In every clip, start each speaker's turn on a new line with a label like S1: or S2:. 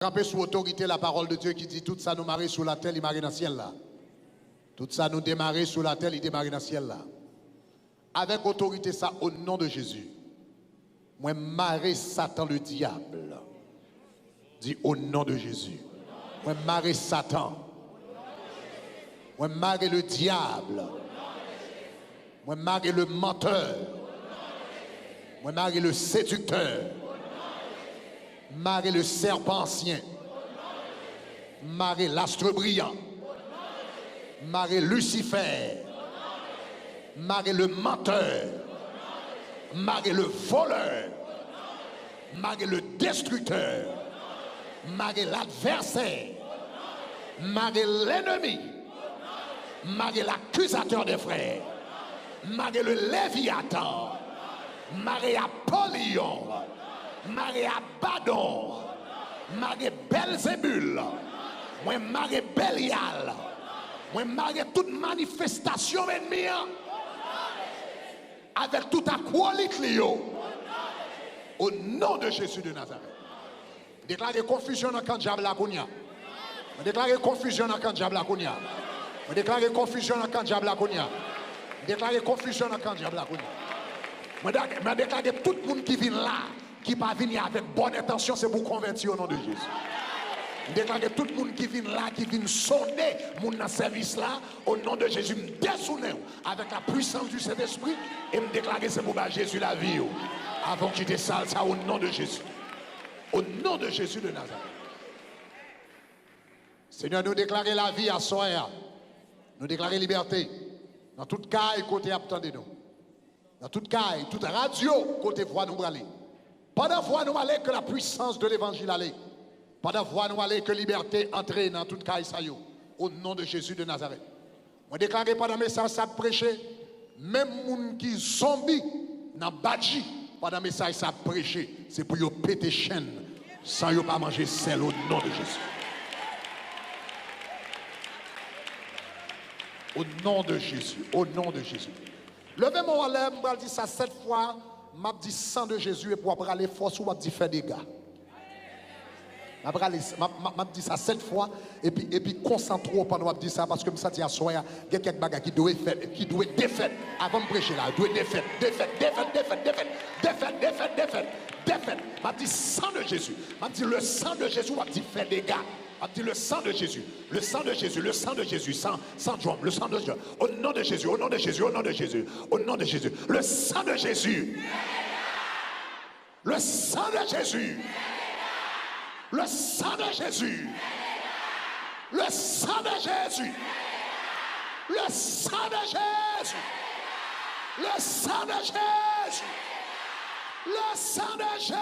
S1: Camper sous autorité la parole de Dieu qui dit tout ça nous marrer sous la terre, il marre dans le ciel là. Tout ça nous démarrer sous la terre, il démarre dans le ciel là. Avec autorité ça au nom de Jésus. Moi marrer Satan le diable. Dis au nom de Jésus. Moi marrer Satan. Moi marrer le diable. Moi marrer le menteur. Moi marrer le séducteur. Marrer le serpent ancien. Marrer l'astre brillant. Marrer Lucifer. Marrer le menteur. Marrer le voleur. Marrer le destructeur. Marrer l'adversaire. Marrer l'ennemi. Marrer l'accusateur des frères. Marrer le Léviathan. Marrer Apollyon. Marrer Abaddon. Marrer Belzébul. Moi marrer Bélial. Moi marrer toute manifestation ennemie avec tout acolyte au nom de Jésus de Nazareth. Déclarez confusion dans le camp de diable la Kounia. Déclarez confusion dans le camp de diable la Kounia. Déclarez confusion dans le camp de diable la Kounia. Déclarez confusion dans le camp de diable la Kounia. Je déclare tout le monde qui vient là, qui ne va pas venir avec bonne intention, c'est pour convertir au nom de Jésus. Je déclare tout le monde qui vient là, qui vient sonner mon service là, au nom de Jésus, me dessouner avec la puissance du Saint-Esprit et me déclarer c'est pour Jésus la vie. Avant qu'il te sale ça au nom de Jésus. Au nom de Jésus de Nazareth. Seigneur, nous déclarer la vie à soi. Nous déclarer liberté. Dans toute caille, côté attendez-nous. Dans toute caille, toute radio, côté voix nous aller. Pas de voix nous aller que la puissance de l'évangile aller. Pas de voix nous aller que liberté entre dans toute caille ça yo. Au nom de Jésus de Nazareth. Moi déclarer pendant message ça prêcher. Même moun qui zombie dans badji pendant message ça prêcher. C'est pour yo péter chaîne sans yo pas manger sel au nom de Jésus. Au nom de Jésus, au nom de Jésus. Levez mon lèvre, je vais dire ça 7 fois, je dis sang de Jésus et pour aller force ou je dis faire des gars. Je dis ça 7 fois et puis concentre-toi pendant que je dis ça parce que je me sens à soi, il y a quelques bagages qui doivent être défaites avant de prêcher là. Doivent défaites. Je dis sang de Jésus. Je dis le sang de Jésus, je dis faire des gars. On dit le sang de Jésus, le sang de Jésus, le sang de Jésus, sans drum, le sang de Jésus, au nom de Jésus, au nom de Jésus, au nom de Jésus, au nom de Jésus, le sang de Jésus, le sang de Jésus, le sang de Jésus, le sang de Jésus, le sang de Jésus, le sang de Jésus, le sang de Jésus.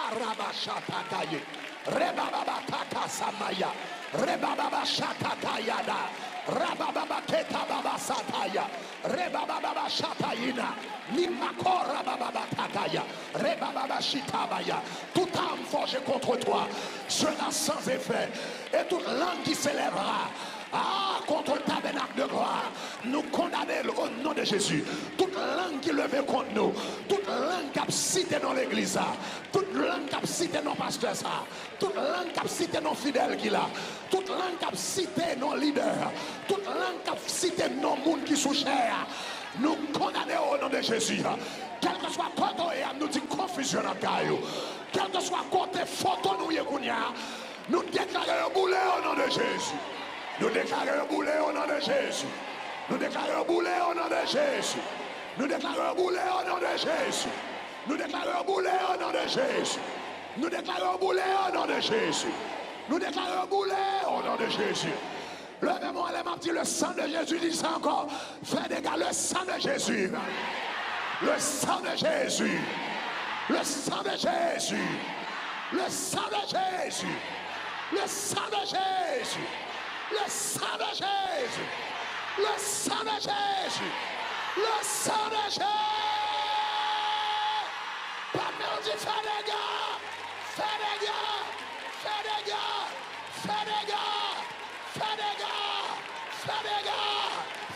S1: Rabashatataye, Rebababa Kata Samaya, Rebababa Shatatayada, Rabababa Keta Baba Sataya, Rebababa Shatayina, Nimakora Baba Tataya, Rebababa Shitabaya, toute âme forgée contre toi sera sans effet, et toute langue qui s'élèvera contre le tabernacle de gloire, nous condamnons au nom de Jésus. Toute langue qui levait contre nous, toute langue qui a cité dans l'église, toute langue qui a cité nos pasteurs, toute langue qui a cité nos fidèles qui là, toute langue qui a cité nos leaders, toute langue qui a cité nos mondes qui sont chers, nous condamnons au nom de Jésus. Quel que soit côté, nous dit confusion dans le caillou. Quel que soit côté photo, nous déclarons boulet au nom de Jésus. Nous déclarons boulet au nom de Jésus. Nous déclarons boulet au nom de Jésus. Nous déclarons boulet au nom de Jésus. Nous déclarons boulet au nom de Jésus. Nous déclarons boulet au nom de Jésus. Nous déclarons boulet au nom de Jésus. Levez-moi les mains, dit le sang de Jésus, dit ça encore. Fais des gars, le sang de Jésus. Le sang de Jésus. Le sang de Jésus. Le sang de Jésus. Le sang de Jésus. Le sang de Jésus, le sang de Jésus, le sang de Jésus. Pas merde, fais des gars, fais des gars, fais des gars, fais des gars, fais des gars, fais des gars,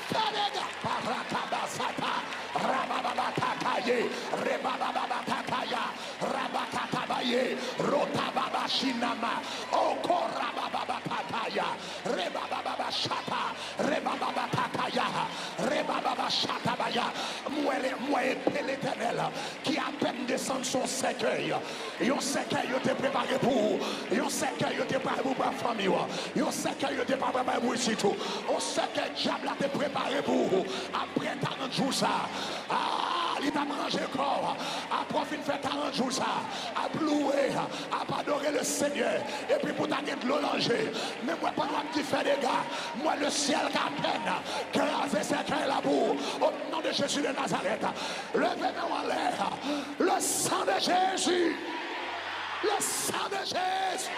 S1: fais des gars. Parakabasata, Rababa Rebabababataye, Rebababatataya, Rabakatabaye, Rotababashinama, Okorabababataya, Rebababashata, Rebababatataya, Rebababashatabaya. Moi, l'Éternel, qui à peine descend son cercueil. Yon cercueil, yo te préparé pour. Yon cercueil, yo te préparé pour la famille. Yon cercueil, yo te préparé pour ici tout. On cercueil, diable a te préparé pour. Après 40 jours ça. Ah, il t'a mangé corps. Après il fait 40 jours ça. À louer, à adorer le Seigneur. Et puis pour t'amener de l'eau langer. Mais moi, pendant que tu fais des gars, moi le ciel qu'à peine. Crasé cercueil là pour. Au nom de Jésus de Nazareth. Levez-nous en l'air. Le sang de Jésus. Le sang de Jésus.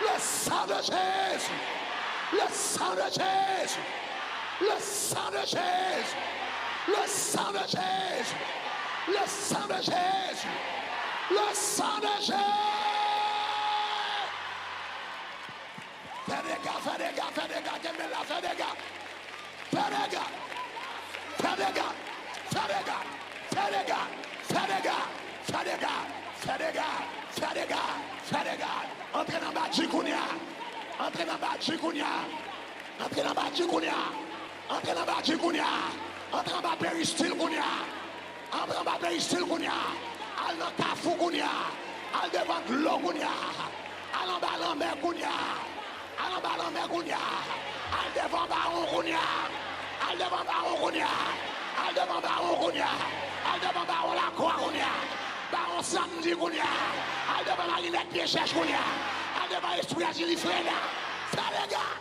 S1: Le sang de Jésus. Le sang de Jésus. Le sang de Jésus. Le sang de Jésus. Le sang de Jésus. Le sang de Jésus. Fais des gars, fais des gars, fais des gars, fais des gars, fais des gars. Fais des gars. Fais des gars. Fais des gars. Fais des gars. Fais des gars. Fais des gars. Fais des gars. Fais des gars. Fais des gars. Entrez dans bas Djikounia. Entrez dans bas Djikounia. Entrez dans bas Djikounia. Entrez dans bas Djikounia. Entrez dans bas Péristyle Kounia. Entrez dans bas Péristyle Kounia. Al dans Kafou Kounia. Al devant l'eau Kounia. Al en bas l'enmer Kounia. Al en bas l'enmer Kounia. Al devant Baron Kounia. Al devant Baron Kounia. Al devant Baron Kounia. Al devant Baron la Croix Kounia. Baron Samedi Kounia. Al devant Marinette Pièche Kounia. Al devant Esprit Agili Freda. Fais les gars.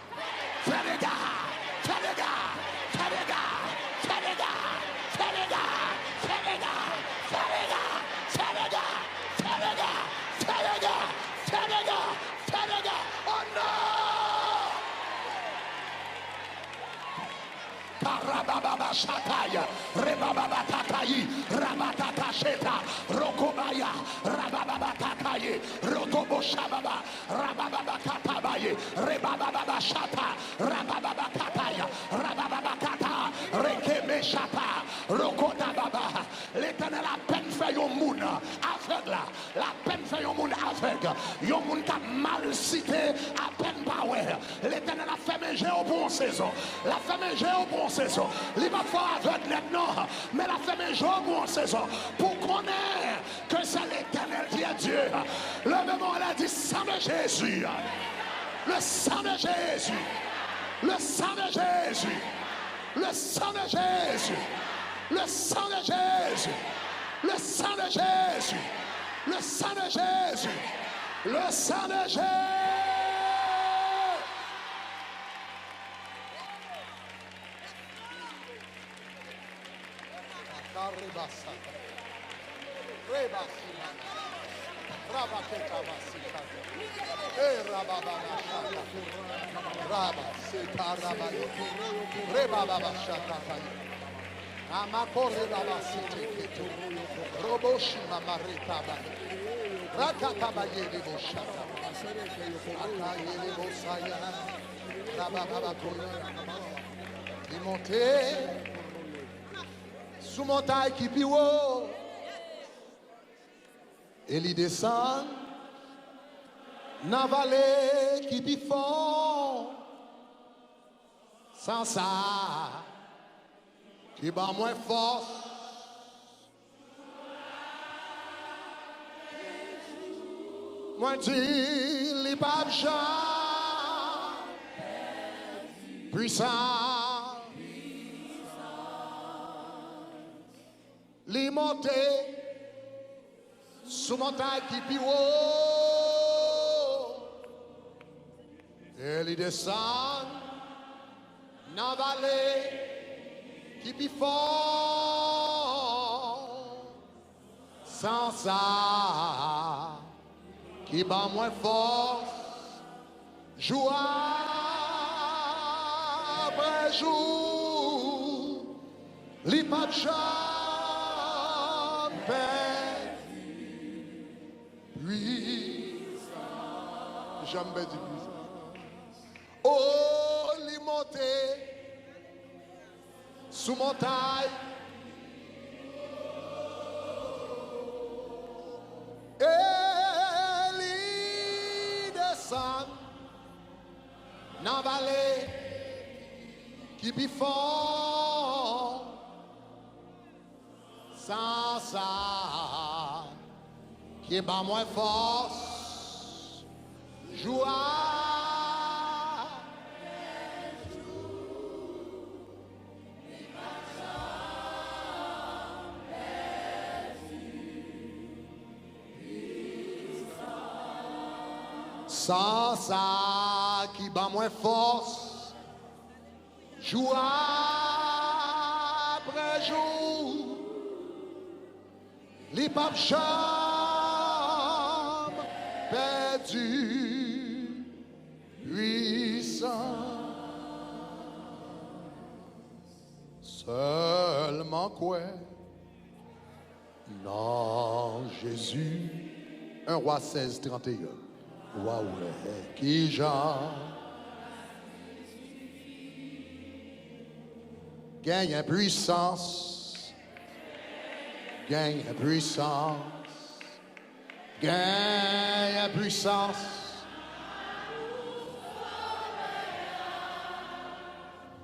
S1: Fais les gars. Fais les gars. Fais les gars. Fais les gars. Fais les gars. Fais les gars. Fais les gars. Fais les gars. Fais les gars. Fais les gars. Fais les gars. Fais les gars. Oh non. Karababa Shataya, Rebaba Tatayi, Rabatata Sheta, Rokobaya, Rababa Tataye, Rotobo Shababa, Rababa Katabaye, Rebaba Shata, Rababa Kataya, Rababa Kata, Rekeme Shata, Rokota Baba. L'Éternel a peine fait un monde aveugle, la peine fait un monde aveugle, un monde qui a mal cité, à peine pas ouais. L'Éternel a fait manger au bon saison, la fait manger au bon saison. Il va faire aveugle maintenant, mais la fait manger au bon saison pour connaître que c'est l'Éternel qui est Dieu. Le moment elle a dit sang de Jésus, le sang de Jésus, le sang de Jésus, le sang de Jésus, le sang de Jésus, le sang de Jésus, le sang de Jésus, le sang de Jésus. Il montait sous montagne qui pire et il descend dans vallée qui pire fond sans ça qui bat moins force. Moi dis les papes Jean puissant les montées sous montagne qui pire et les descend dans vallée qui pire fort sans ça qui bat moins force jour après jour les papes Jean puissant jamais dit puissant oh les montées sous montagne Nan vallée qui plus fort sans ça qui bat moins force joie sans ça qui bat moins force jour après jour les papes chambre perdu puissant seulement quoi non Jésus 1 Roi 16, 31 Waouh, qui Jean gagne puissance, gagne puissance, gagne puissance.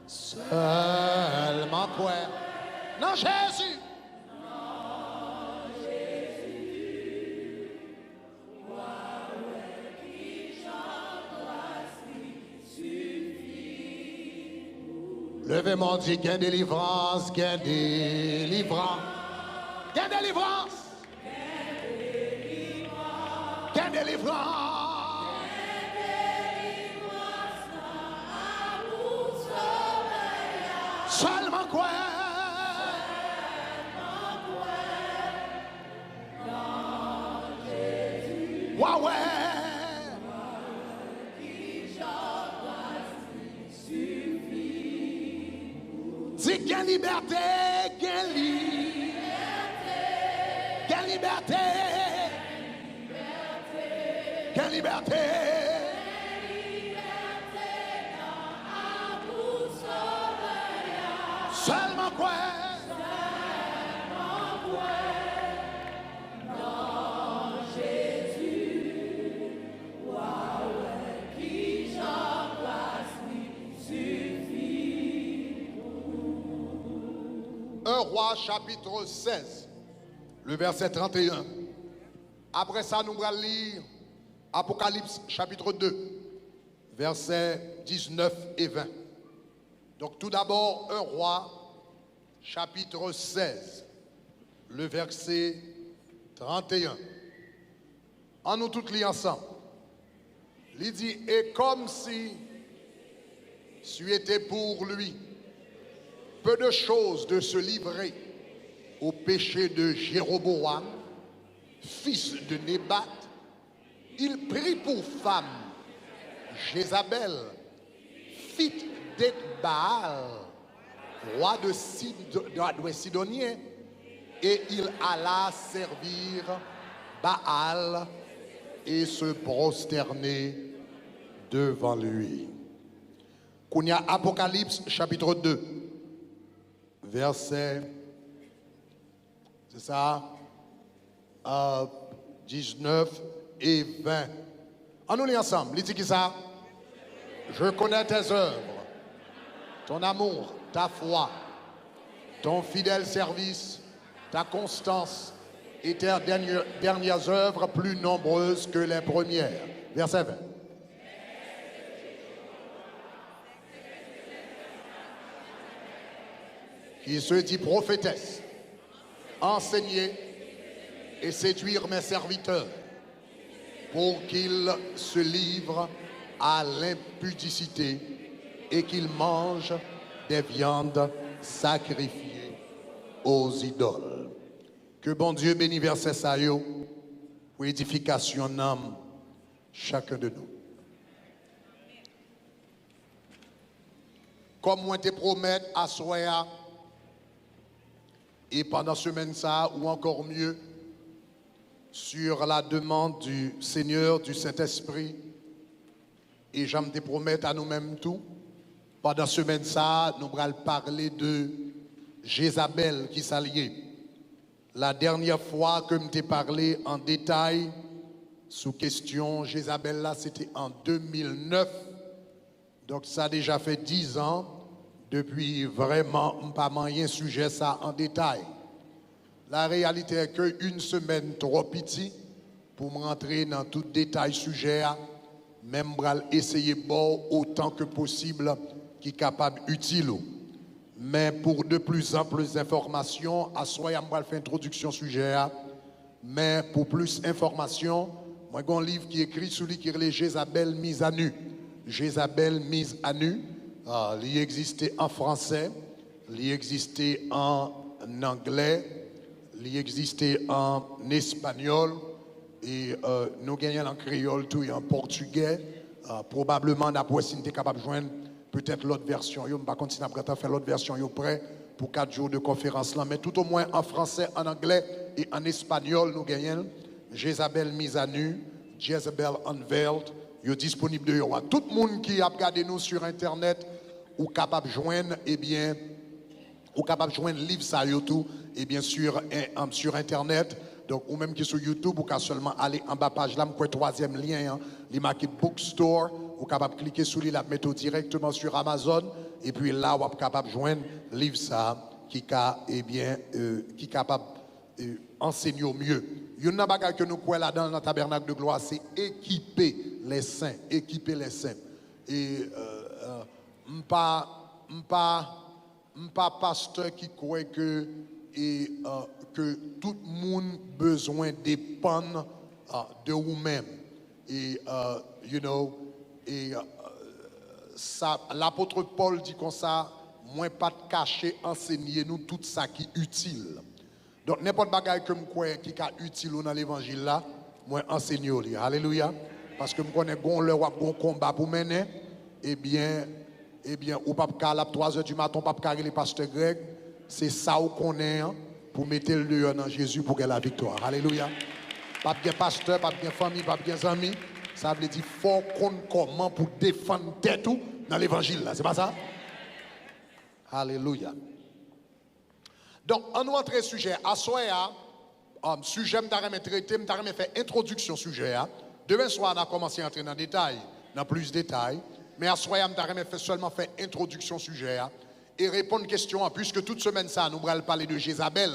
S1: Seulement quoi? Non, Jésus. Levez-moi, dit, gain délivrance, gain délivrance, gain délivrance, gain délivrance, seulement quoi? Ouais, ouais. Dis gain liberté, gain liberté, gain liberté, seulement quoi? Roi chapitre 16, le verset 31. Après ça, nous allons lire Apocalypse chapitre 2, versets 19 et 20. Donc tout d'abord, 1 Roi chapitre 16, le verset 31. En nous toutes lire ensemble. Il dit, et comme si c'eût été pour lui peu de choses de se livrer au péché de Jéroboam, fils de Nébat, il prit pour femme Jézabel, fille d'Ethbaal, roi de Sidonien, et il alla servir Baal et se prosterner devant lui. Kounia Apocalypse chapitre 2. Verset, c'est ça, 19 et 20. En nous lit ensemble, il dit qui ça? Je connais tes œuvres, ton amour, ta foi, ton fidèle service, ta constance et tes dernières œuvres plus nombreuses que les premières. Verset 20. Qui se dit prophétesse, enseigner et séduire mes serviteurs pour qu'ils se livrent à l'impudicité et qu'ils mangent des viandes sacrifiées aux idoles. Que bon Dieu bénisse verset ça yo pour édification d'âme chacun de nous. Comme moi te promets à Soya, et pendant semaine ça, ou encore mieux, sur la demande du Seigneur, du Saint-Esprit, et j'aime te promettre à nous-mêmes tout, pendant semaine ça, nous allons parler de Jézabel qui s'alliait. La dernière fois que je t'ai parlé en détail sous question Jézabel là, c'était en 2009, Donc ça a déjà fait 10 ans, depuis vraiment pas moyen sujet ça en détail. La réalité est qu'une semaine trop petit pour me rentrer dans tout détail sujet, même essayer bon autant que possible qui est capable utile. Mais pour de plus amples informations, à soi, je vais faire introduction sujet. Mais pour plus d'informations, moi j'ai un livre qui est écrit sur lui qui est Jézabel mise à nu. Jézabel mise à nu. Il existait en français, il existait en anglais, il existait en espagnol et nous gagnons en créole tout et en portugais. Probablement, d'après si nous sommes capables de joindre peut-être l'autre version. Je ne vais pas continuer à faire l'autre version prêt pour 4 jours de conférence là, mais tout au moins en français, en anglais et en espagnol, nous gagnons Jézabel mise à nu, Jezebel unveiled. Il est disponible de yo. Tout le monde qui a regardé nous sur internet ou capable de joindre, eh bien, ou capable de joindre livre ça YouTube, et bien sûr sur internet. Donc, ou même qui sur YouTube, ou qu'à seulement aller en bas page là, le troisième lien, hein, il marqué bookstore, ou capable de cliquer sur lui, la mettre directement sur Amazon, et puis là, ou capable de joindre livre ça, qui est capable d'enseigner au mieux. Il y a une chose que nous croyons là-dedans dans le tabernacle de gloire, c'est équiper les saints, équiper les saints. Et pas pasteur qui croit que tout le monde besoin dépend de vous-même. Et l'apôtre Paul dit comme ça, moins pas de cacher, enseigner nous tout ça qui est utile. Donc n'importe bagaille que je crois qui est utile dans l'évangile là, moi enseigne. Alléluia. Parce que je connais un combat pour mener, eh bien, ou pas à 3 heures du matin, pas carrer les pasteurs grecs, c'est ça qu'on connaît pour mettre le dehors dans Jésus pour gagner la victoire. Alléluia. Pas de pasteur, pas de famille, pas de amis. Ça veut dire qu'il faut qu'on comment pour défendre tête dans l'évangile là. C'est pas ça? Alléluia. Donc, on nous entre sujet. À soir, sujet, je vais traiter, je vais faire introduction sujet. Demain soir, on a commencé à entrer dans détail, dans plus de détails. Mais à soir, je vais seulement faire introduction sujet et répondre aux questions. Puisque toute semaine, ça, nous allons parler de Jézabel.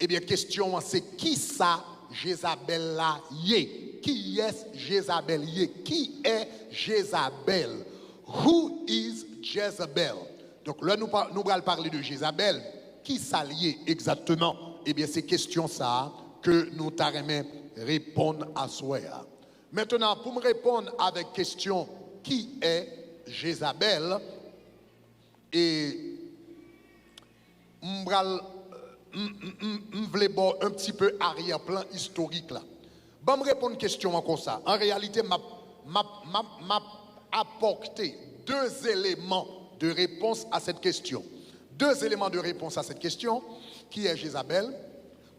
S1: Eh bien, question, c'est qui ça, Jézabel là, yé? Qui est Jézabel yé? Qui est Jézabel? Who is Jezebel? Donc là, nous allons parler de Jézabel. Qui s'allie exactement? Eh bien, c'est question ça que nous t'arrêtons répondre à soi. Maintenant, pour me répondre avec question qui est Jézabel, et je voulais un petit peu arrière-plan historique là. Bon, me répondre question comme ça. En réalité, m'a apporté 2 éléments de réponse à cette question. 2 éléments de réponse à cette question. Qui est Jézabel?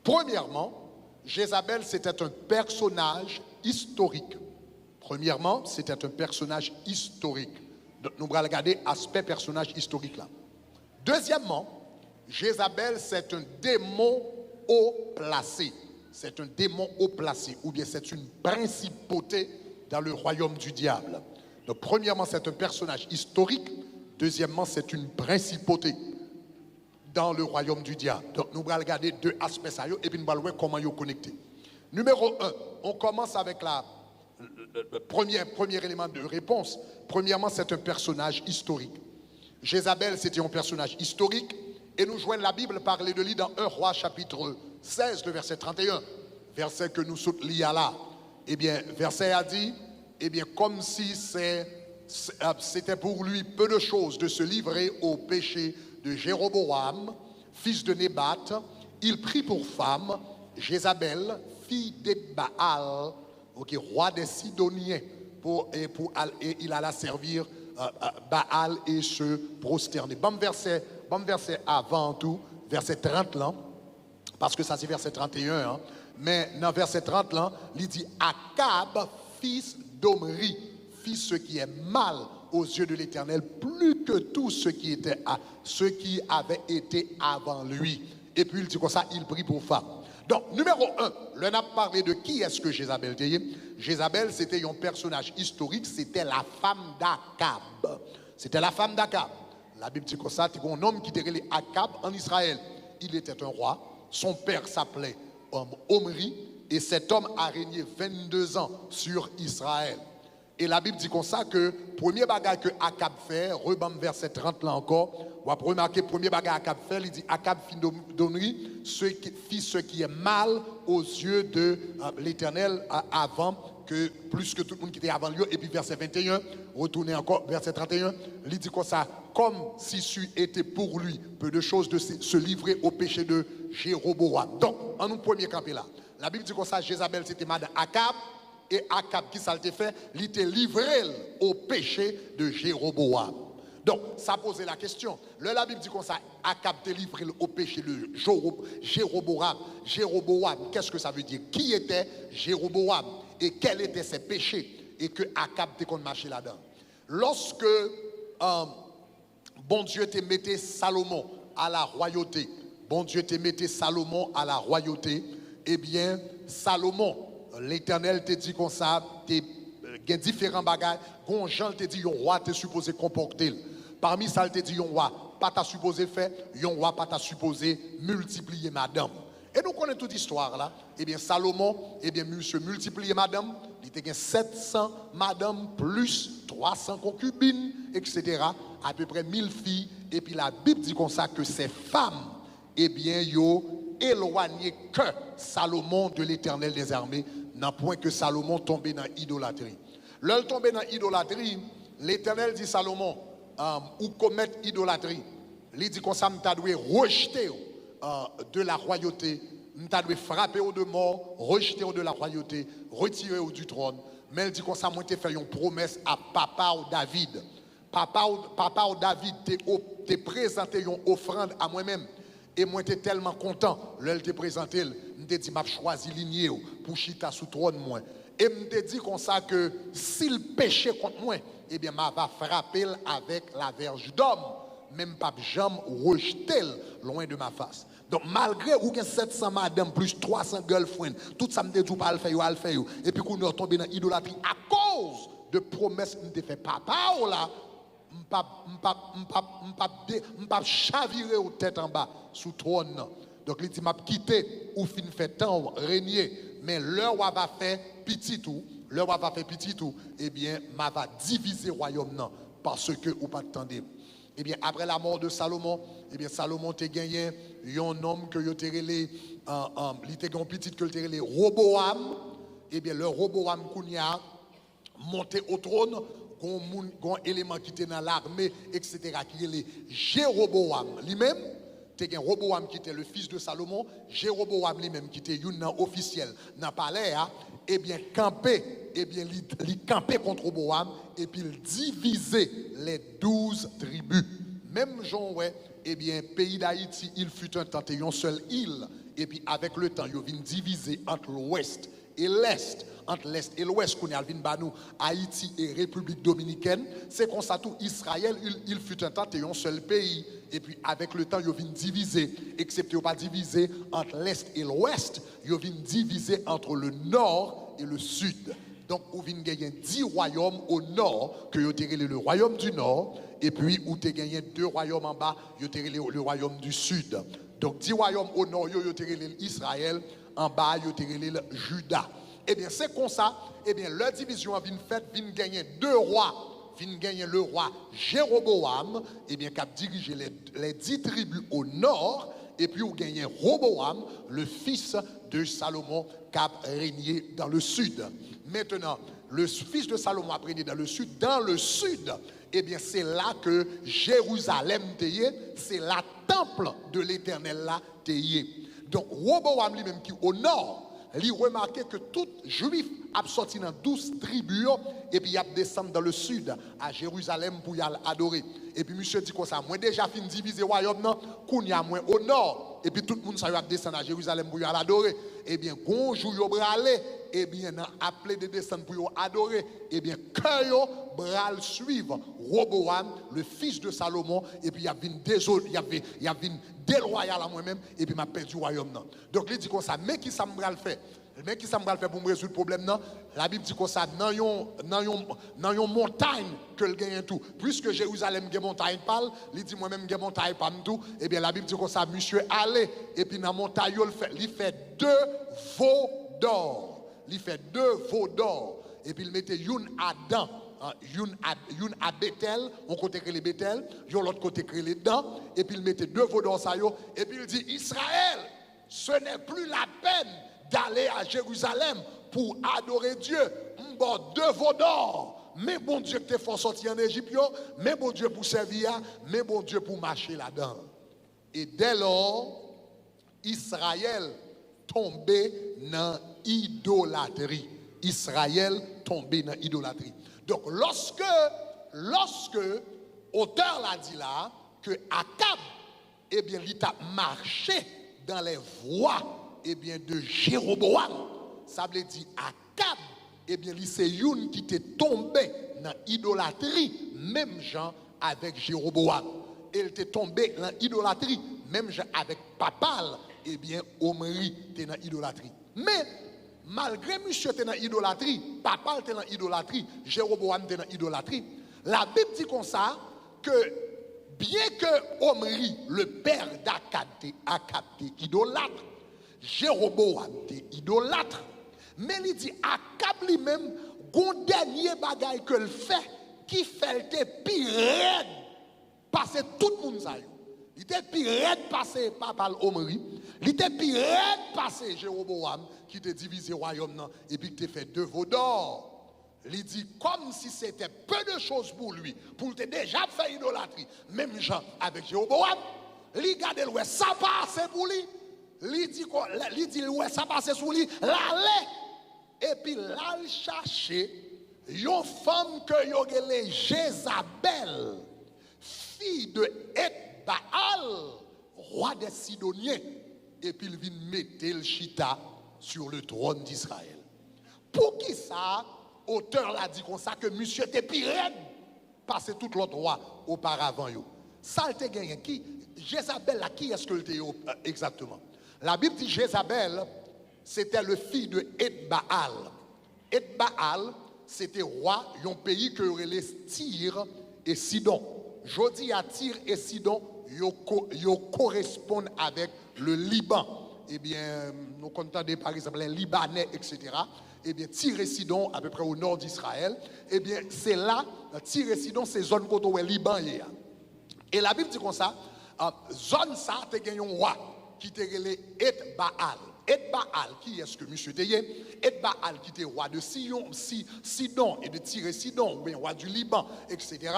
S1: Premièrement, Jézabel, c'était un personnage historique. Premièrement, c'était un personnage historique. Donc, nous allons regarder l'aspect personnage historique là. Deuxièmement, Jézabel, c'est un démon haut placé. C'est un démon haut placé, ou bien c'est une principauté dans le royaume du diable. Donc, premièrement, c'est un personnage historique. Deuxièmement, c'est une principauté dans le royaume du diable. Donc, nous allons regarder 2 aspects ça, et puis nous allons voir comment ils sont connectés. Numéro 1, on commence avec le premier élément de réponse. Premièrement, c'est un personnage historique. Jézabel, c'était un personnage historique, et nous joignons la Bible parler de lui dans 1 Roi chapitre 16, le verset 31, verset que nous sautons là. Eh bien, verset a dit, eh bien, comme si c'était pour lui peu de choses de se livrer au péché de Jéroboam, fils de Nébat. Il prit pour femme Jézabel, fille de Baal, roi des Sidoniens, et il alla servir Baal et se prosterner. Bon verset avant tout, verset 30 là, parce que ça c'est verset 31, hein, mais dans verset 30 là, il dit Akab, fils d'Omri, fit ce qui est mal aux yeux de l'Éternel, plus que tout ce qui avait été avant lui. Et puis il dit comme ça, il prit pour femme. Donc, numéro 1, l'on a parlé de qui est-ce que Jézabel était. Jézabel, c'était un personnage historique, c'était la femme d'Akab. C'était la femme d'Akab. La Bible dit comme ça, c'est un homme qui était appelé Akab en Israël. Il était un roi, son père s'appelait Omri, et cet homme a régné 22 ans sur Israël. Et la Bible dit comme ça que premier bagage que Akab fait, rebam verset 30 là encore, on va remarquer premier bagage Akab fait, il dit Akab fit d'Omri, fit ce qui est mal aux yeux de l'Éternel avant que plus que tout le monde qui était avant lui. Et puis verset 21, retournez encore verset 31, il dit comme ça, comme si c'eût été pour lui peu de choses de se livrer au péché de Jéroboam. Donc, en nous premier campé là, la Bible dit comme ça, Jézabel c'était madame Akab. Et Akab, qui ça a été fait, il était livré au péché de Jéroboam. Donc, ça posait la question. La Bible dit comme ça, Akab était livré au péché de Jéroboam. Jéroboam, qu'est-ce que ça veut dire? Qui était Jéroboam? Et quels étaient ses péchés? Et que Akab était qu'on marchait là-dedans. Lorsque bon Dieu te mettait Salomon à la royauté, bon Dieu te mettait Salomon à la royauté, eh bien, Salomon, l'Éternel te dit comme ça, il y a différents bagages. Quand Jean te dit, un roi te supposé comporter. Parmi ça, il te dit, un roi pas t'a supposé faire, un roi pas t'a supposé multiplier madame. Et nous connaissons toute l'histoire là. Eh bien, Salomon, eh bien, monsieur multiplier madame, il était 700 madame plus 300 concubines, etc. À peu près 1000 filles. Et puis la Bible dit comme ça que ces femmes, eh bien, yo éloigné que Salomon de l'Éternel des armées, n'a point que Salomon tombé dans l'idolâtrie. L'heure tombé dans l'idolâtrie, l'Éternel dit Salomon, ou commettre idolâtrie, il dit comme ça, m'ta dû rejeter de la royauté, m'ta dû frapper au de mort, rejeter de la royauté, retirer du trône. Mais il dit comme ça, moi t'ai fait une promesse à papa ou David. Papa ou David t'ai présenté une offrande à moi-même. Et moi, j'étais tellement content. Là, te présenté, je t'ai dit, je choisi lignée pour chita sous trône moi. Et je t'ai dit comme ça que s'il péchait contre moi, eh bien, je vais frapper avec la verge d'homme. Même pas jamais rejeter loin de ma face. Donc, malgré ou que 700 madame plus 300 girlfriends, tout ça me dit, pas le faire, et puis qu'on est tombé dans l'idolâtrie à cause de promesses que je fait papa ou là. M'pas chavirer aux têtes en bas sous trône. Donc il dit m'a quitté ou fin fait temps régner, mais l'heure va faire petit tout, eh bien m'a va diviser royaume non parce que ou pas attendez. Eh bien après la mort de Salomon, eh bien Salomon t'a gagné un homme que yo t'a relé il était un petit que t'a relé Roboam. Eh bien le Roboam Kounia monté au trône. Un élément qui était dans l'armée, etc., qui est le Jéroboam lui-même. Il y a Roboam qui était le fils de Salomon, Jéroboam lui-même qui était un officiel dans le palais, et bien campé, il campait contre Roboam, et puis il divisait les 12 tribus. Même Jean, ouais, eh bien, pays d'Haïti, il fut un temps, une seule île, et puis avec le temps, il vient diviser entre l'ouest et l'est. Entre l'Est et l'Ouest, qu'on a vu Banou, Haïti et République Dominicaine, c'est comme ça tout Israël, il fut un temps, un seul pays. Et puis avec le temps, il vient diviser, excepté pas diviser entre l'Est et l'Ouest, il vient diviser entre le Nord et le Sud. Donc, il vient gagner 10 royaumes au Nord, que vous avez le royaume du Nord, et puis vous avez gagné 2 royaumes en bas, vous avez le royaume du Sud. Donc, 10 royaumes au Nord, vous avez Israël, en bas, vous avez Juda. Eh bien, c'est comme ça, eh bien, leur division a vient gagner 2 rois, vient gagner le roi Jéroboam, eh bien, qui a dirigé les 10 tribus au nord, et puis vous gagnez Roboam, le fils de Salomon, qui a régné dans le sud. Maintenant, le fils de Salomon a régné dans le sud. Dans le sud, eh bien, c'est là que Jérusalem est, c'est la temple de l'Éternel là est. Donc, Roboam lui-même qui au nord, il remarquait que tout juif a sorti dans 12 tribus et puis il a descendu dans le sud à Jérusalem pour y aller adorer. Et puis monsieur dit comme ça, moi déjà fin diviser royaume non, qu'on y a moins au nord et puis tout le monde ça va descendre à Jérusalem pour y aller adorer. Et bien gonjou yo bralé et bien dans appelé de descendre pour y adorer et bien que yo bral suivre Roboam le fils de Salomon et puis il y a vinn désolé, il y a vinn déloyal à moi-même et puis m'a perdu royaume non. Donc il dit comme ça, mais qui ça me bral faire? Mais qui ça me va faire pour me résoudre le problème non? La Bible dit comme ça dans une montagne que le gagne tout. Puisque Jérusalem gagne montagne parle, il dit moi-même gagne montagne pas tout. Et bien la Bible dit comme ça monsieur allez et puis dans montagne il fait 2 veaux d'or. Il fait 2 veaux d'or et puis il mettait une à Dan. Une à Bethel, on côté que les Bethel, l'autre côté que les dents, et puis il mettait 2 veaux d'or ça yo, et puis il dit Israël, ce n'est plus la peine d'aller à Jérusalem pour adorer Dieu. Bon, 2 veaux d'or. Mais bon Dieu que t'es fort sorti en Égypte, mais bon Dieu pour servir, mais bon Dieu pour marcher là-dedans. Et dès lors, Israël tombé dans idolâtrie. Israël tombé dans idolâtrie. Donc lorsque auteur l'a dit là, que Akab, eh bien, il a marché dans les voies eh bien, de Jéroboam, ça veut dire Akab, eh bien, c'est une qui était tombé dans l'idolâtrie, même gens avec Jéroboam. Il était tombé dans l'idolâtrie, même gens avec Papal, eh bien, Omri était dans l'idolâtrie. Mais, malgré monsieur était dans l'idolâtrie, Papal était dans l'idolâtrie, Jéroboam était dans l'idolâtrie, la Bible dit comme ça, que bien que Omri, le père d'Akab, était idolâtre, Jéroboam était idolâtre, mais il dit Akab lui-même, gon dernier bagaille que le fait, qui fait le pire raide, parce que tout le monde ça. Il était pire raide passé par Omri, il était pire raide passé Jéroboam, qui te divisé le royaume et puis qui te fait 2 veaux d'or. Il dit comme si c'était peu de choses pour lui, pour te déjà faire idolâtrie, même Jean avec Jéroboam, il regarde ouais ça passe pour lui. Il dit ouais ça passe sur lui, l'aller et puis là il chercher une femme que yo gele Jézabel, fille de Baal, roi des Sidoniens, et puis il vient mettre le chita sur le trône d'Israël. Pour qui ça, auteur l'a dit comme ça que monsieur était pire parce que tout l'autre roi auparavant yo. Ça te gagné qui Jézabel là qui est-ce que était exactement? La Bible dit Jézabel c'était le fils de Baal. Baal c'était roi d'un pays que relais Tyr et Sidon. Jodi à Tyr et Sidon yo correspondent avec le Liban. Eh bien, nous comptons par exemple les Libanais, etc. Eh bien, Tyr et Sidon, à peu près au nord d'Israël, eh bien, c'est là, Tyr et Sidon, c'est zone côté où Liban est. Et la Bible dit comme ça, zone ça, tu as un roi qui te relé Baal. Baal, qui est-ce que monsieur Teye? Baal qui était roi de Sidon et de Tyr et Sidon, ou bien roi du Liban, etc.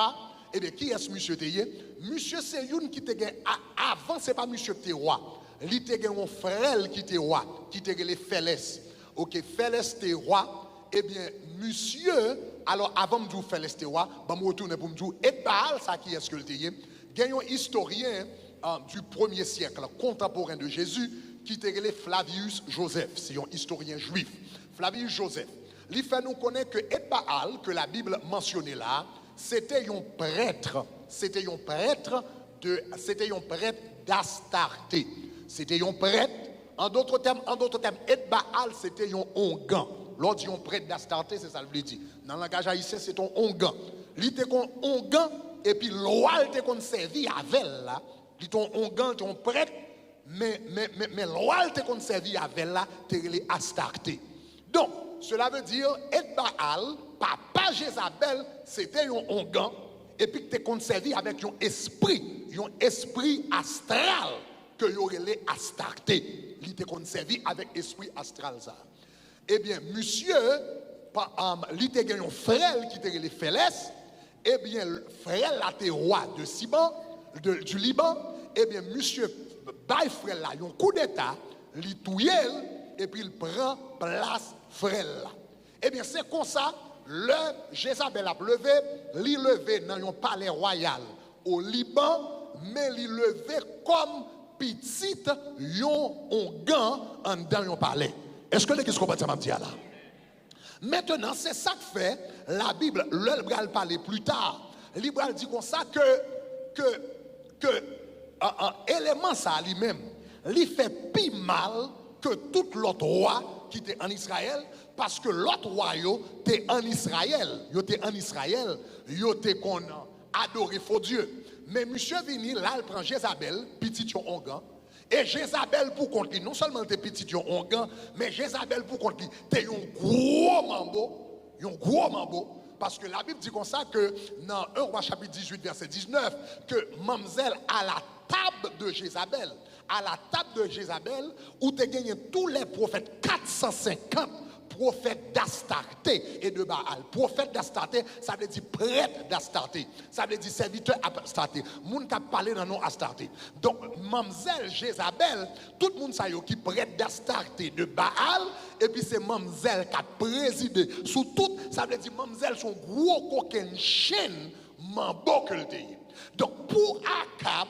S1: Eh bien, qui est-ce monsieur Teye? Monsieur, c'est une qui te gagne. Avant, ce n'est pas monsieur qui était roi. Il était un frère qui était roi, qui était les Félès. Ok, Félès était roi. Eh bien, monsieur, alors avant de dire Félès était roi, je me retourne pour me dire, Baal, ça qui est-ce que le était? Il y a un historien du 1er siècle, contemporain de Jésus, qui était Flavius Joseph. C'est un historien juif. Flavius Joseph. Il fait nous connaître que Baal, que la Bible mentionnait là, c'était un prêtre. C'était un prêtre d'Astarté. C'était un prêtre. En d'autres termes, Baal, c'était un ongan. Lorsqu'on dit un prêtre d'Astarté, c'est ça le veut dire. Dans le langage haïtien, c'est un ongan. Il était un ongan, et puis l'oie était qu'on servi avec là. Il était un ongan, un prêtre, mais l'oie était qu'on servi avec là, c'était Astarté. Donc, cela veut dire, Baal, papa Jézabel, c'était un ongan, et puis tu es conservé avec un esprit astral que y aurait les Astarté. Il était conservé avec esprit astral ça. Eh bien, monsieur, il était un frère qui était les Félès, eh bien, le frère là était roi de Siban, du Liban, eh bien, monsieur, bail frère là, un coup d'état, il touille, et puis il prend place frère là. Eh bien, c'est comme ça, le Jézabel a levé, li levé dans un palais royal au Liban, mais li levé comme petite yon ongan en dans un palais. Est-ce que les gens comprennent ça, m'a dit là? Maintenant, c'est ça que fait la Bible, le bral parler plus tard. Le bral dit comme ça que élément ça lui-même, il fait plus mal que tout l'autre roi qui était en Israël, parce que l'autre roi était en Israël, il était en Israël, il était qu'on adoré faux Dieu. Mais monsieur vini là, il prend Jézabel, petit ongan. Et Jézabel pour contre lui, non seulement t'es petit ongan, mais Jézabel pour contre lui, t'es un gros mambo, parce que la Bible dit comme ça que dans 1 Roi chapitre 18 verset 19, que Mamzelle à la table de Jézabel, où tu gagné tous les prophètes, 450 prophète d'Astarté et de Baal. Prophète d'Astarté, ça veut dire prêtre d'Astarté. Ça veut dire serviteur d'Astarté. Moun qui a parlé dans nom Astarté. Donc, Mamzelle Jézabel, tout le monde sait qui prêtre d'Astarté de Baal, et puis c'est Mamzelle qui a présidé sous tout. Ça veut dire Mamzelle son gros coquin chaîne, mambo que le dit. Donc, pour Akab,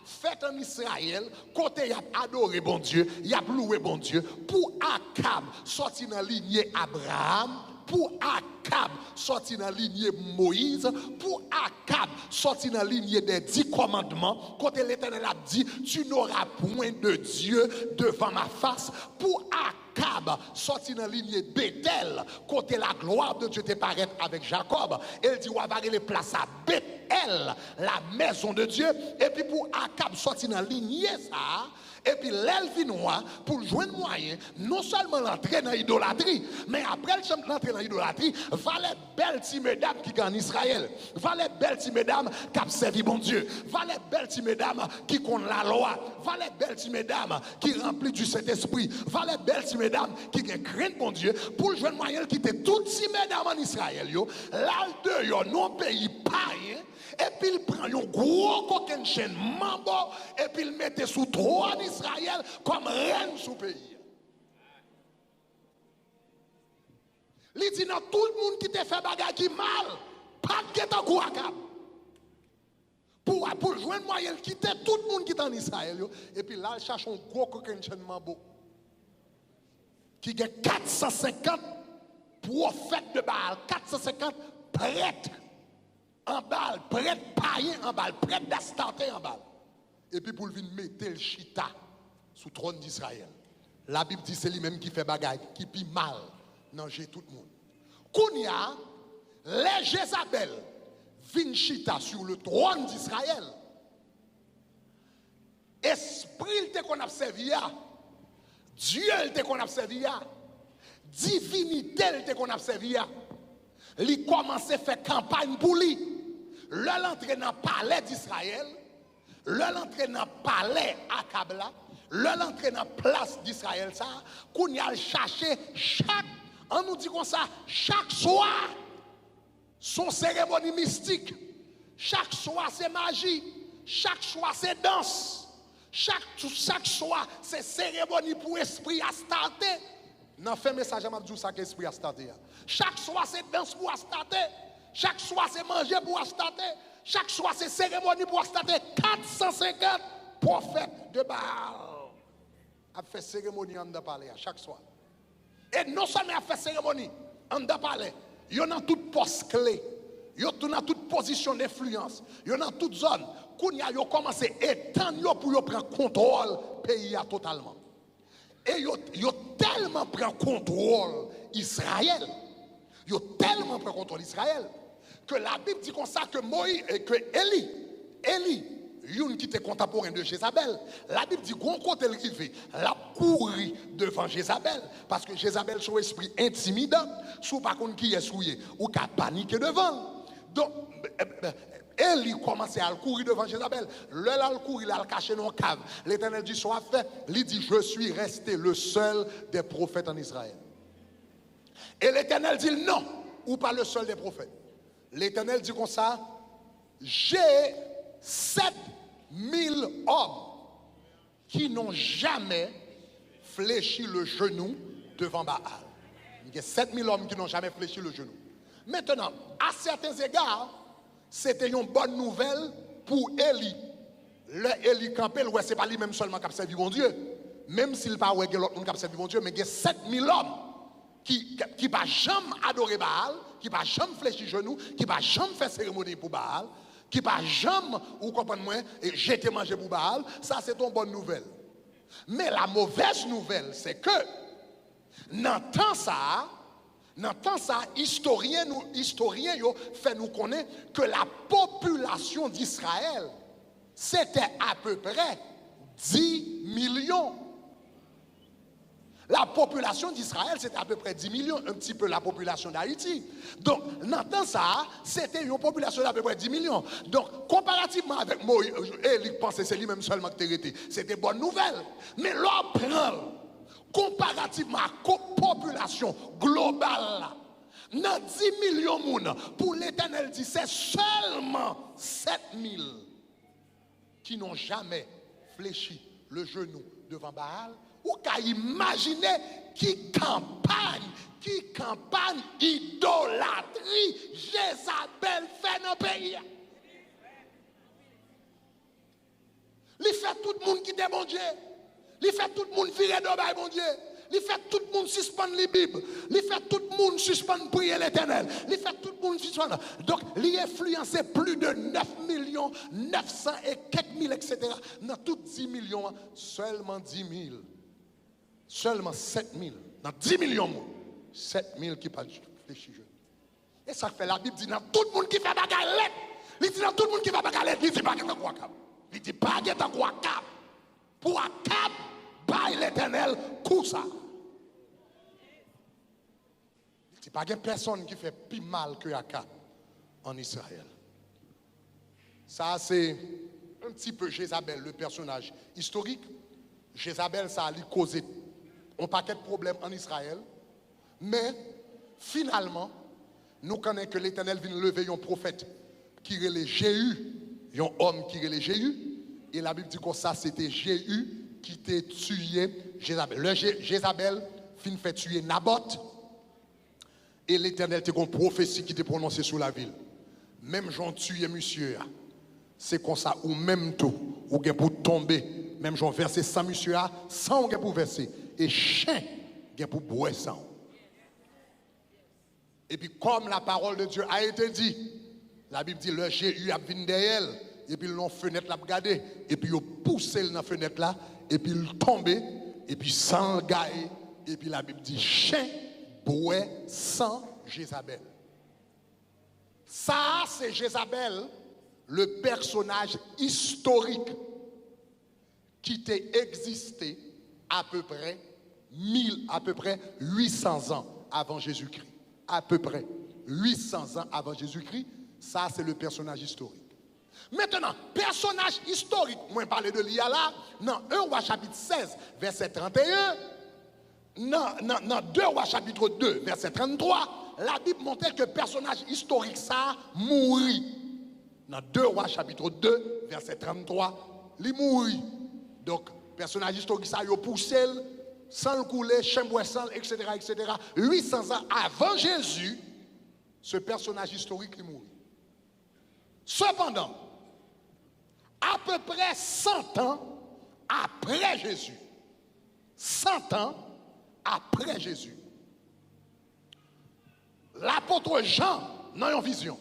S1: fait en Israël, côté y a adoré bon Dieu, y a loué bon Dieu, pour Akab sorti dans la lignée Abraham, pour Akab sorti dans la lignée Moïse, pour Akab sorti dans la lignée des 10 commandements, côté l'Éternel a dit, tu n'auras point de Dieu devant ma face, pour Akab sorti dans la lignée Bethel, côté la gloire de Dieu te paraît avec Jacob, elle dit, on va les places à Bethel, la maison de Dieu, et puis pour Akab sorti dans la lignée ça, et puis l'elvinois, pour joindre moyen, non seulement l'entrer dans l'idolâtrie, mais après l'entrer dans l'idolâtrie, va les belles petites mesdames qui sont en Israël, va les belles petites mesdames qui ont servi bon Dieu, va les belles petites mesdames qui connaissent la loi, va les belles petites mesdames qui remplissent du Saint-Esprit, va les belles petites mesdames qui craignent bon Dieu, pour joindre moyen qui étaient toutes ces mesdames en Israël, là de non pays païen. Et puis il prend un gros coquin chaîne mambo et puis il mettait sous trône d'Israël comme reine sous pays. Il dit non, tout le monde qui te fait bagarre qui mal, pas de guet en coup à cap. Pour joindre moyen, il quitte tout le monde qui est en Israël. Et puis là, il cherche un gros coquin chaîne mambo qui a 450 prophètes de Baal, 450 prêtres en balle, prêtre païen en balle, prêtre d'Astarté en balle. Et puis pour venir mettre le chita sous le trône d'Israël. La Bible dit c'est lui-même qui fait bagaille, qui pille mal, nanger tout le monde. Kounia, les Jézabel viennent chita sur le trône d'Israël. Esprit te qu'on a servi, Dieu te qu'on a servi, divinité te qu'on a servi. Il commence à faire campagne pour lui. L'entrée dans le palais d'Israël, l'entrée dans le palais Akabla, l'entrée dans la place d'Israël, ça, qu'on y a cherché on nous dit comme ça, chaque soir, son cérémonie mystique, chaque soir c'est magie, chaque soir c'est danse, chaque soir c'est cérémonie pour esprit Astarté. Dans le message, je vais dire ça qu'esprit Astarté. Chaque soir c'est danse pour Astarté. Chaque soir, c'est manger pour Astarté. Chaque soir, c'est cérémonie pour Astarté. 450 prophètes de Baal a fait cérémonie en de palais chaque soir. Et non seulement a fait cérémonie en de palais, il y en a toute poste clé. Il y en a toute position d'influence. Il y en a toute zone. Quand il a commencé à étendre pour prendre contrôle du pays totalement. Et il a tellement pris contrôle Israël. Il a tellement pris contrôle Israël. Que la Bible dit comme ça que Moïse et que Élie, une qui était contemporain de Jézabel, la Bible dit qu'on côté elle rivé, la courir devant Jézabel parce que Jézabel son esprit intimidant, sous par contre qui est souillé ou qui a paniqué devant. Donc Élie commençait à courir devant Jézabel. Le courir, il a caché dans la cave. L'Éternel dit soit fait, il dit je suis resté le seul des prophètes en Israël. Et l'Éternel dit non, ou pas le seul des prophètes. L'Éternel dit comme ça, j'ai 7000 hommes qui n'ont jamais fléchi le genou devant Baal. Il y a 7000 hommes qui n'ont jamais fléchi le genou. Maintenant, à certains égards, c'était une bonne nouvelle pour Élie. Le Élie campé, ouais, ce n'est pas lui-même seulement qui a servi mon Dieu. Même s'il n'a pas l'autre monde qui a servi mon Dieu, mais il y a 7000 hommes qui ne va jamais adorer Baal, qui ne va jamais fléchir le genou, qui ne va jamais faire cérémonie pour Baal, qui ne va jamais, vous comprenez moi, jeter manger pour Baal. Ça, c'est une bonne nouvelle. Mais la mauvaise nouvelle, c'est que, dans le temps ça, historien fait nous connaître que la population d'Israël, c'était à peu près 10 millions. La population d'Israël, c'était à peu près 10 millions, un petit peu la population d'Haïti. Donc, dans le temps ça, c'était une population d'à peu près 10 millions. Donc, comparativement avec Moïse, il pensait que c'est lui-même seulement qui était arrêté. C'était bonne nouvelle. Mais l'on prend, comparativement à la population globale, dans 10 millions de monde, pour l'Éternel dit, c'est seulement 7000 qui n'ont jamais fléchi le genou devant Baal. Ou qu'à imaginer qui campagne idolâtrie Jézabel fait dans le pays. Il fait tout le monde quitter mon Dieu. Il fait tout le monde virer d'obéir mon Dieu. Il fait tout le monde suspendre les Bibles. Il fait tout le monde suspendre prier l'Éternel. Il fait tout le monde suspendre. Donc, il influencé plus de 9 millions, 900 et quelques mille, etc. Dans tous 10 millions, seulement 10 000. Seulement 7000. Dans 10 millions de monde, 7000 qui parlent fléchir. Et ça fait la Bible dit dans tout le monde qui fait bagarre. Il dit dans tout le monde qui fait bagarre, il dit pas qu'il y a quoi cap. Il dit pas qu'il y a quoi cap. Pour un cap, bail l'Éternel, coup ça. Il dit pas qu'il y a personne qui fait plus mal que Akab en Israël. Ça, c'est un petit peu Jézabel, le personnage historique. Jézabel, ça a causé un paquet de problèmes en Israël. Mais finalement, nous connaissons que l'Éternel vient lever un prophète qui relève Jéhu, un homme qui relève Jéhu. Et la Bible dit que ça, c'était Jéhu qui t'a tué Jézabel. Le Jézabel fait tuer Naboth. Et l'Éternel t'a une prophétie qui t'a prononcée sur la ville. Même Jean tué monsieur, c'est comme ça, ou même tout, ou bien pour tomber. Même Jean verser 100 monsieur, 100 ou bien pour verser. Et chien, pour boire sang. Et puis, comme la parole de Dieu a été dit, la Bible dit, le Jéhu a venu derrière, et puis l'on fenêtre l'a regardé, et puis il a poussé dans la fenêtre là, et puis il tombé, et puis sans gaé, et puis la Bible dit, chien, boire sang Jézabel. Ça, c'est Jézabel, le personnage historique qui t'est existé à peu près 800 ans avant Jésus-Christ. À peu près 800 ans avant Jésus-Christ, ça c'est le personnage historique. Maintenant, personnage historique, moi je parlais de l'IA là, dans 1 Roi chapitre 16, verset 31, dans 2 Rois chapitre 2, verset 33, la Bible montrait que le personnage historique ça mourit. Dans 2 Rois chapitre 2, verset 33, il mourit. Donc, personnage historique ça, il a poussé, sans le couler, chambre sans, etc., etc. 800 ans avant Jésus, ce personnage historique il mourit. Cependant, à peu près 100 ans après Jésus, 100 ans après Jésus, l'apôtre Jean n'a une vision.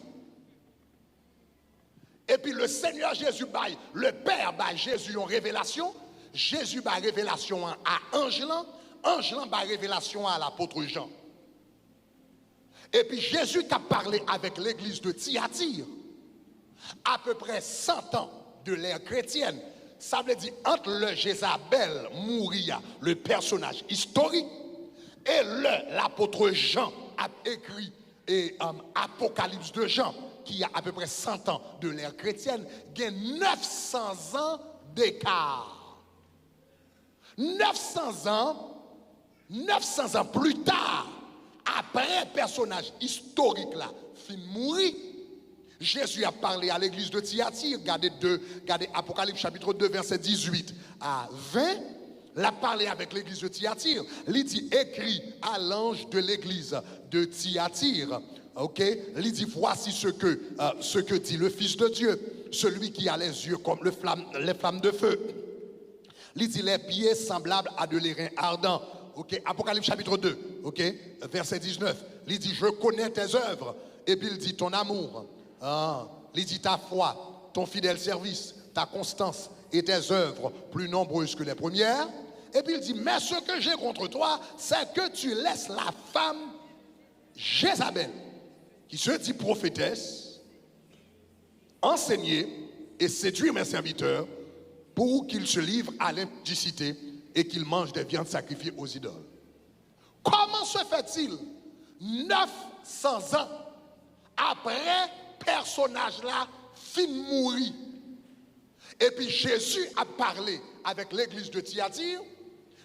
S1: Et puis le Seigneur Jésus baille, le Père baille Jésus une révélation. Jésus baille révélation à Angelan. Angelan baille révélation à l'apôtre Jean. Et puis Jésus qui a parlé avec l'église de Thyatire, à peu près 100 ans de l'ère chrétienne. Ça veut dire entre le Jézabel mourir, le personnage historique, et l'apôtre Jean a écrit Apocalypse de Jean, qui a à peu près 100 ans de l'ère chrétienne, il y a 900 ans d'écart. 900 ans plus tard, après un personnage historique là, fin mourir, Jésus a parlé à l'église de Thyatire, regardez Apocalypse chapitre 2, verset 18 à 20. l'a parlé avec l'église de Thyatire. Il dit écrit à l'ange de l'église de Thyatire. Ok, il dit voici ce que dit le Fils de Dieu, celui qui a les yeux comme les flammes de feu. Il dit les pieds semblables à de l'airain ardent. Ok, Apocalypse chapitre 2, ok, verset 19. Il dit je connais tes œuvres. Et puis il dit ton amour. Il dit ta foi, ton fidèle service, ta constance et tes œuvres plus nombreuses que les premières. Et puis il dit mais ce que j'ai contre toi, c'est que tu laisses la femme Jézabel, qui se dit prophétesse, enseigner et séduire mes serviteurs pour qu'ils se livrent à l'impudicité et qu'ils mangent des viandes sacrifiées aux idoles. Comment se fait-il 900 ans après personnage-là fin mourir? Et puis Jésus a parlé avec l'église de Thyatire.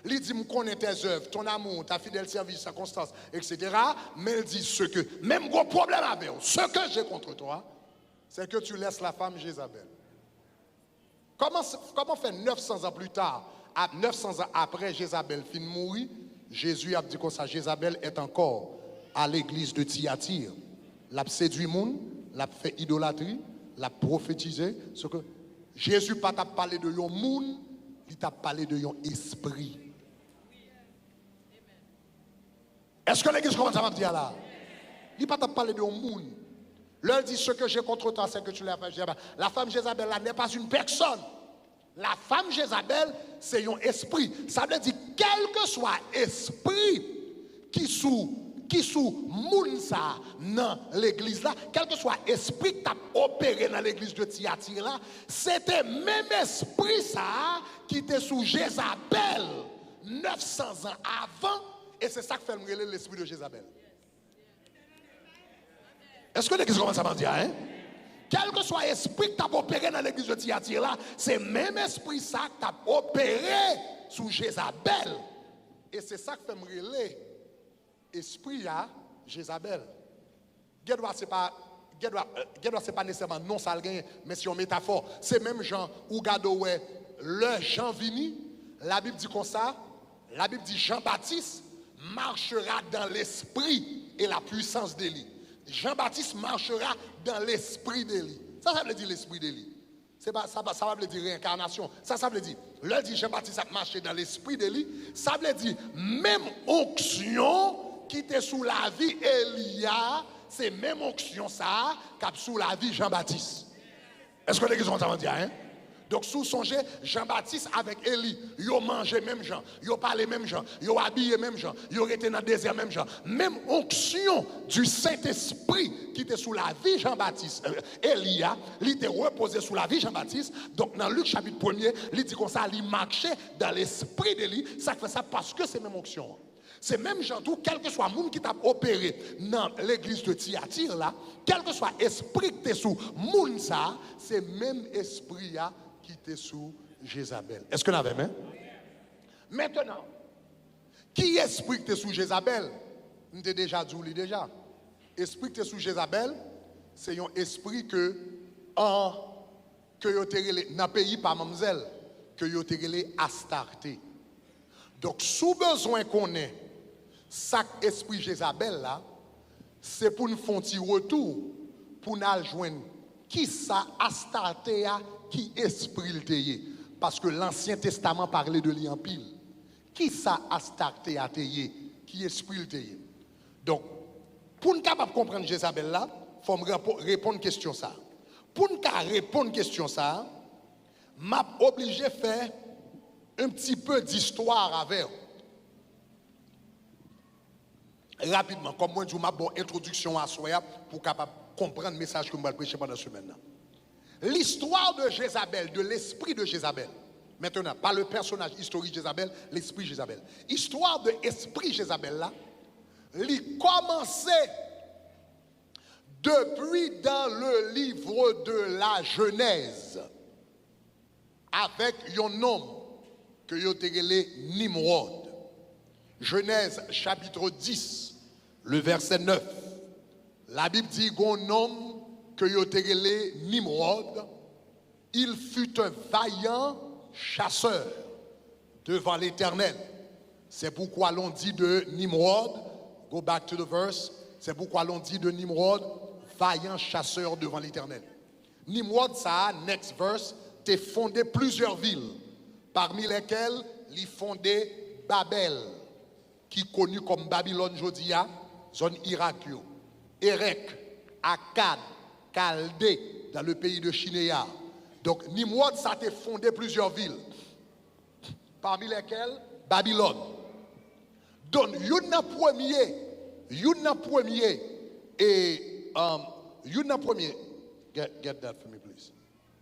S1: Il dit, je connais tes œuvres, ton amour, ta fidèle service, ta constance, etc. Mais il dit ce que, même gros problème avec eux, ce que j'ai contre toi, c'est que tu laisses la femme Jézabel. Comment faire 900 ans plus tard, 900 ans après Jézabel fin mourir, Jésus a dit comme ça, Jézabel est encore à l'église de Thyatire. L'a séduit monde, l'a fait idolâtrie, l'a prophétisé. Ce que Jésus pas t'a parlé de yon monde, il t'a parlé de yon esprit. Est-ce que l'église commence à me dire là? Il n'a pas parlé de monde. L'un dit ce que j'ai contre toi, c'est que tu l'as fait. La femme Jézabel là n'est pas une personne. La femme Jézabel, c'est un esprit. Ça veut dire, quel que soit esprit qui sous Mounsa dans l'église là, quel que soit esprit qui a opéré dans l'église de Thyatire là, c'était même esprit ça qui était sous Jézabel 900 ans avant, et c'est ça qui fait l'esprit de Jézabel. Est-ce que l'église commence à m'en dire, hein? Quel que soit l'esprit qui a opéré dans l'église de Thyatire là, c'est même esprit ça qui a opéré sous Jézabel. Et c'est ça qui fait me esprit à Jézabel. Guédois, c'est pas nécessairement non ça mais c'est une métaphore. C'est même Jean ou Gadoué, le Jean Vini, la Bible dit comme ça, la Bible dit Jean-Baptiste marchera dans l'esprit et la puissance d'Élie. Jean-Baptiste marchera dans l'esprit d'Élie. Ça veut dire l'esprit d'Élie. Ça veut dire réincarnation. Ça veut dire, là dit Jean-Baptiste a marché dans l'esprit d'Élie, ça veut dire même onction qui était sous la vie Elia, c'est même onction ça qui est sous la vie Jean-Baptiste. Est-ce que les gens ont dit, hein? Donc, sous songez, Jean-Baptiste avec Élie, ils ont mangé même gens, ils ont parlé même gens, ils ont habillé même gens, ils ont été dans le désert même gens. Même onction du Saint-Esprit qui était sous la vie Jean-Baptiste, Elia, il était reposé sous la vie Jean-Baptiste. Donc, dans Luc chapitre 1er, il dit comme ça, il marchait dans l'esprit d'Élie. Ça fait ça parce que c'est même onction. C'est même gens tout, quel que soit le monde qui t'a opéré dans l'église de Thyatire là, quel que soit l'esprit qui est sous monde ça, c'est même esprit là qui était sous Jézabel. Est-ce que vous avez même? Maintenant, qui esprit qui est sous Jézabel? On t'a déjà dit déjà. Esprit qui est sous Jézabel, c'est un esprit que dans le pays par mademoiselle, que vous avez Astarté. Donc, sous besoin qu'on ait ça esprit Jézabel là, c'est pour nous faire un petit retour, pour nous joindre qui ça Astarté a, qui esprit le teye. Parce que l'Ancien Testament parlait de lui en pile. Qui ça Astarté a teye, qui esprit le teye. Donc, pour nous capable comprendre Jézabel là, il faut me répondre à question ça. Pour nous répondre à question ça, m'a obligé de faire un petit peu d'histoire avec. Rapidement, comme moi, je m'a bonne introduction à soi pour capable comprendre le message que je vais prêcher pendant la semaine. L'histoire de Jézabel, de l'esprit de Jézabel. Maintenant, pas le personnage historique de Jézabel, l'esprit Jézabel. Histoire de l'esprit Jézabel là, il commençait depuis dans le livre de la Genèse avec un homme que vous avez Nimrod. Genèse chapitre 10, le verset 9. La Bible dit qu'un homme que vous avez Nimrod, il fut un vaillant chasseur devant l'Éternel. C'est pourquoi l'on dit de Nimrod, go back to the verse, c'est pourquoi l'on dit de Nimrod, vaillant chasseur devant l'Éternel. Nimrod, ça, next verse, t'es fondé plusieurs villes, parmi lesquelles il fondé Babel, qui est connu comme Babylone Jodia, zone Irak, Erech, Akkad, Chaldée, dans le pays de Shinéar. Donc Nimrod, ça t'est fondé plusieurs villes, parmi lesquelles Babylone. Donc, il y a premier, get that for me, please.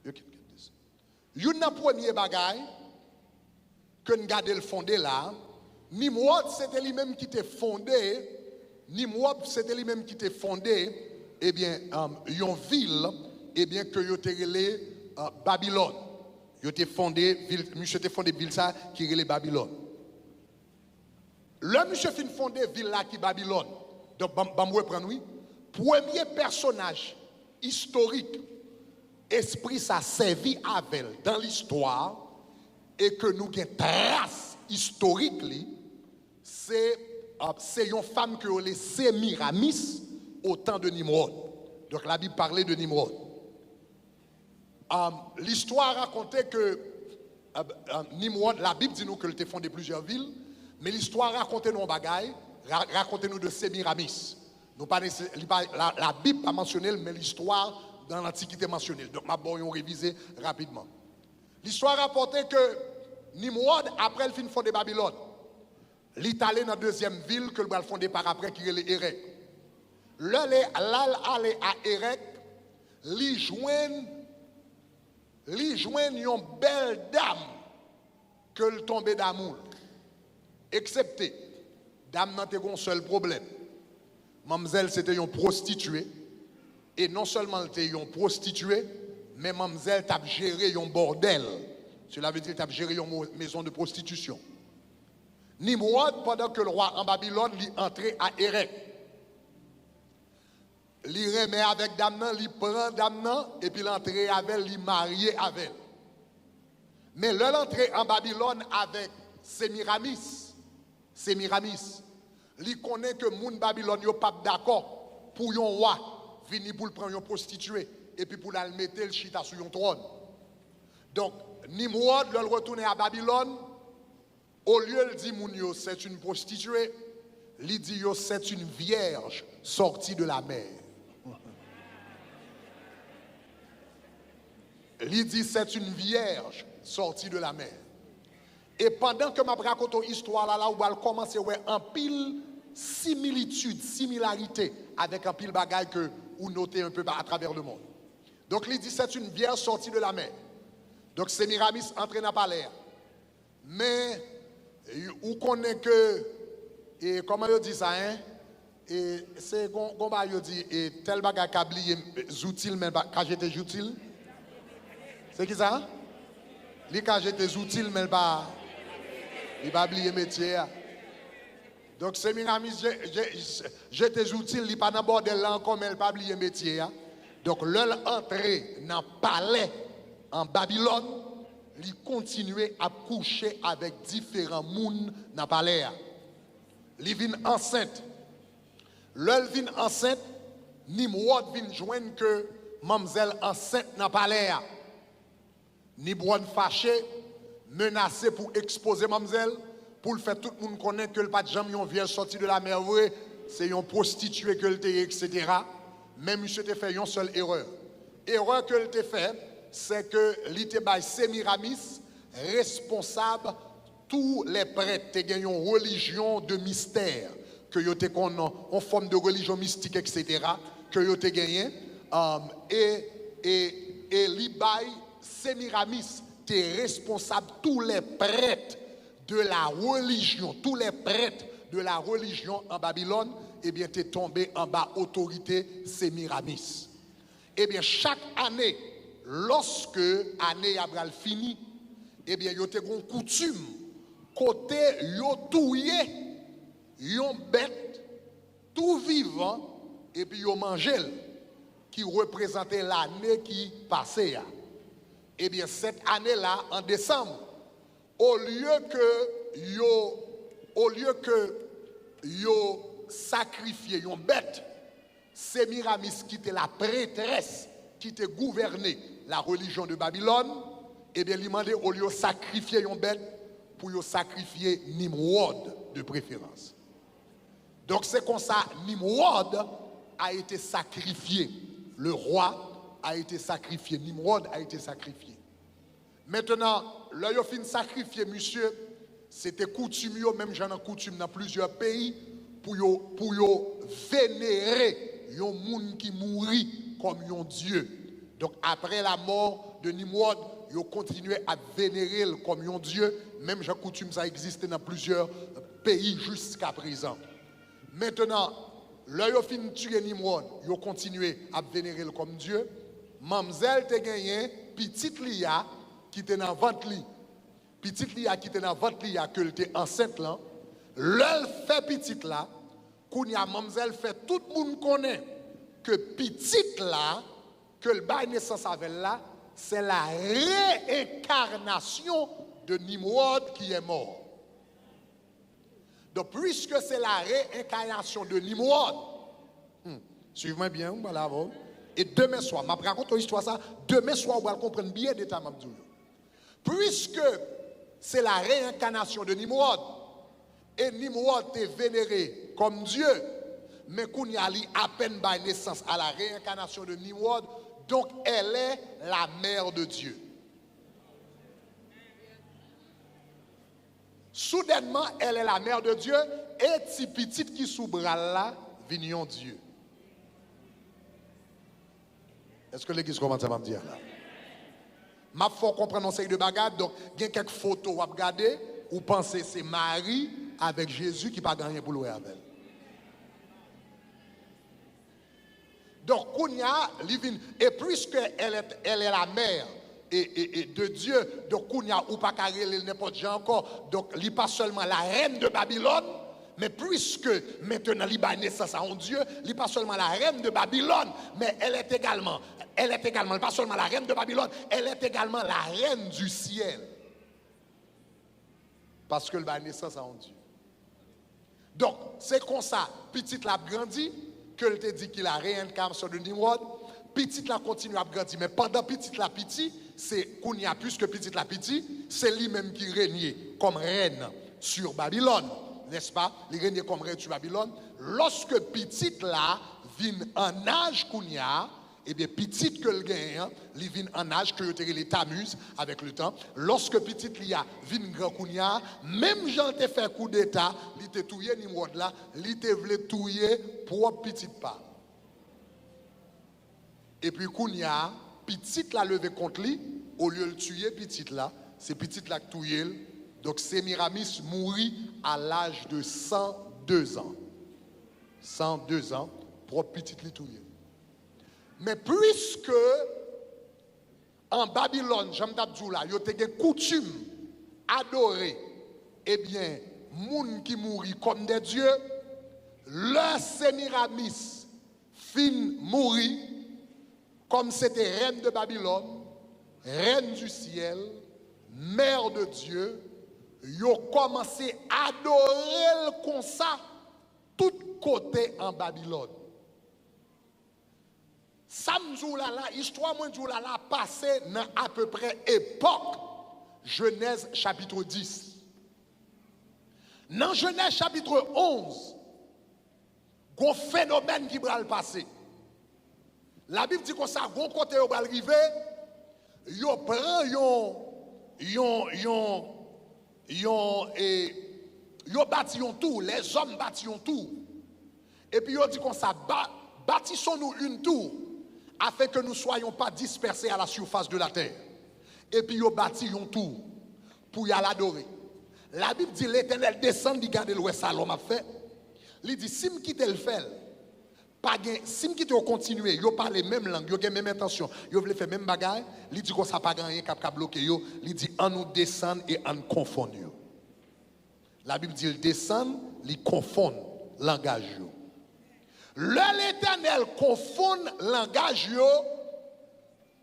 S1: You can get this. Il y a premier bagaille que nous gardons le fondé là. Nimrod, c'était lui-même qui t'est fondé. Eh bien, une ville, eh bien, que il était relé Babylone. Il était fondé, monsieur était fondé ville ça qui relé Babylone. Le monsieur fin fondé ville là qui Babylone. Donc, oui. Premier personnage historique, esprit ça servi avec dans l'histoire et que nous avons trace historique, c'est une femme que les Sémiramis au temps de Nimrod. Donc la Bible parlait de Nimrod. L'histoire racontait que Nimrod, la Bible dit nous qu'il était fondé plusieurs villes, mais l'histoire racontait nos bagailles, racontait nous de Sémiramis. La Bible pas mentionné, mais l'histoire dans l'Antiquité mentionnée. Donc, on réviser rapidement. L'histoire rapportait que Nimrod, après le fin fondé Babylone, l'Italie dans la deuxième ville que le va fondé par après, qui est l'Erech. Là, allé à Erech, lui joignent une belle dame que le tombé d'amour. Excepté, dame n'a pas un seul problème. Mademoiselle, c'était une prostituée. Et non seulement elle était une prostituée, mais mademoiselle t'a géré un bordel. Cela veut dire qu'elle t'a géré une maison de prostitution. Nimrod, pendant que le roi en Babylone, il entrait à Erech. Il remet avec dame, il prend dame, et puis il entre avec elle, il marié avec elle. Mais l'entrée en Babylone avec Sémiramis, il connaît que moun Babylone n'est pas d'accord pour un roi venir pour prendre une prostituée et puis pour la mettre le chita sur un trône. Donc, Nimrod, le retourner à Babylone, au lieu de dire moun c'est une prostituée, il dit c'est une vierge sortie de la mer. Il dit c'est une vierge sortie de la mer. Et pendant que je raconte l'histoire là, où elle commence à avoir un pile similitude, similarité avec un pile bagaille que vous notez un peu à travers le monde. Donc il dit c'est une vierge sortie de la mer. Donc Sémiramis entre dans le palais. Mais vous connaissez que, et comment il dit ça, hein? Et c'est comment il dit, et tel bagaille câblier outils, mais quand j'étais utile. C'est qui ça? Les quand j'étais utile, mais pas. Il va oublier métier. Donc, Sémiramis, j'étais utile, il pas dans bordel là encore, mais il pas oublier métier. Donc, l'heure entrée dans le palais en Babylone, il continuait à coucher avec différents mouns dans le palais. Il vient enceinte. L'heure vient enceinte, Nimrod vient joindre que mademoiselle enceinte dans le palais. Nimrod fâché, menacé pour exposer mademoiselle, pour le faire tout le monde connaître que le pas de jamais une vierge sortie de la mer, c'est une prostituée que le etc. Même monsieur t'a fait une seule erreur. Erreur que le t'a fait, c'est que l'ité by Sémiramis responsable tous les prêtres qui ont une religion de mystère, que yo te en forme de religion mystique, etc. que yo te gagné et l'ibay Sémiramis t'es responsable tous les prêtres de la religion, tous les prêtres de la religion en Babylone, eh bien, tu es tombé en bas autorité Sémiramis. Eh bien, chaque année, lorsque l'année Abraham fini, eh bien, il y a une coutume, côté yo touye, yon bête, tout vivant, et puis yo mangel, qui représentait l'année qui passait. Eh bien, cette année-là, en décembre, au lieu que yo sacrifié une bête, Sémiramis qui était la prêtresse qui était gouvernée la religion de Babylone, et bien, il demandait au lieu de sacrifier une bête, pour sacrifier Nimrod de préférence. Donc c'est comme ça, Nimrod a été sacrifié. Le roi a été sacrifié. Nimrod a été sacrifié. Maintenant, là, il a fin sacrifier, monsieur, c'était coutume, même j'en ai coutume dans plusieurs pays, pour vénérer un monde qui mourit comme un dieu. Donc après la mort de Nimrod, ils ont continué à vénérer comme un dieu. Même j'ai coutume, ça existe dans plusieurs pays jusqu'à présent. Maintenant, là, ils ont fini de tuer Nimrod, ils ont continué à vénérer comme Dieu. Mamzelle te gagné, petite Lia qui était dans ventre li. Petite Lia qui était dans ventre Lia, que elle était enceinte là. L'elle fait petite là, Kounia Mamzelle fait tout le monde connaît que petite là, que le bail naissance avec là, c'est la réincarnation de Nimrod qui est mort. Donc, puisque c'est la réincarnation de Nimrod, suivez-moi bien, voilà. Et demain soir, je raconte l'histoire ça, demain soir, vous allez comprendre bien des détails. Puisque c'est la réincarnation de Nimrod, et Nimrod est vénéré comme Dieu, mais qu'on y a à peine par naissance à la réincarnation de Nimrod, donc elle est la mère de Dieu. Soudainement, elle est la mère de Dieu, et si petite qui sous bras là, vignon Dieu. Est-ce que l'église commence à me dire là? Ma faut comprendre un série de bagages, donc il y a quelques photos à regarder, ou pensez c'est Marie avec Jésus qui n'a pas gagné pour louer avec elle. Donc, Kounia, et puisque elle est la mère et de Dieu, donc Kounia, ou pas carré n'importe qui encore, donc il n'est pas seulement la reine de Babylone, mais puisque maintenant il a naissance à un Dieu, il n'est pas seulement la reine de Babylone, mais elle est également, pas seulement la reine de Babylone, elle est également la reine du ciel. Parce qu'elle a naissance à un Dieu. Donc, c'est comme ça, petite l'a grandi, qu'elle te dit qu'il a réincarnation de Nimrod, petite la continue à grandir, mais pendant petite la petit, c'est qu'on y a plus que petite la petit, c'est lui-même qui régnait comme reine sur Babylone, n'est-ce pas? Il régnait comme reine sur Babylone. Lorsque petite là vient en âge qu'on y a, eh bien, petite que le gagne, il vient en âge que les Tammuz avec le temps. Lorsque petite lia vient grand kounia, même Jean te fait coup d'état, il te touye Nimrod là, il te voulait touyer pour petite pas. Et puis kounia, petite la levé contre lui, au lieu de tuer petite là, c'est petite la touye. Donc Sémiramis mourit à l'âge de 102 ans. 102 ans, pour petite li touye. Mais puisque en Babylone, j'aime d'abdou là, il y a des coutumes adorer, eh bien, moun qui mourit comme des dieux, le Sémiramis fin mourir comme c'était reine de Babylone, reine du ciel, mère de Dieu, ils ont commencé à adorer comme ça, tout côté en Babylone. Samzoula là, histoire moi là passé dans à peu près époque Genèse chapitre 10. Dans Genèse chapitre 11, un phénomène qui va le passer. La Bible dit que ça, un côté va arriver, yo prend yo bâti un tour, les hommes bâti un tour. Et puis yo dit qu'on ça bâtissons-nous une tour afin que nous ne soyons pas dispersés à la surface de la terre. Et puis yo bâti un tour pour y aller adorer. La Bible dit l'Éternel descend, il garde l'ouest à l'homme a fait. Il dit si me quitte le fait, si me quitte continuer, yo parle même langue, yo gen même intention, yo veut faire même bagaille, il dit qu'on ça pas gagner cap bloquer yo, il dit en nous descend et en confond yo. La Bible dit il descend, il confond langage yo. L'Éternel confond langage yo,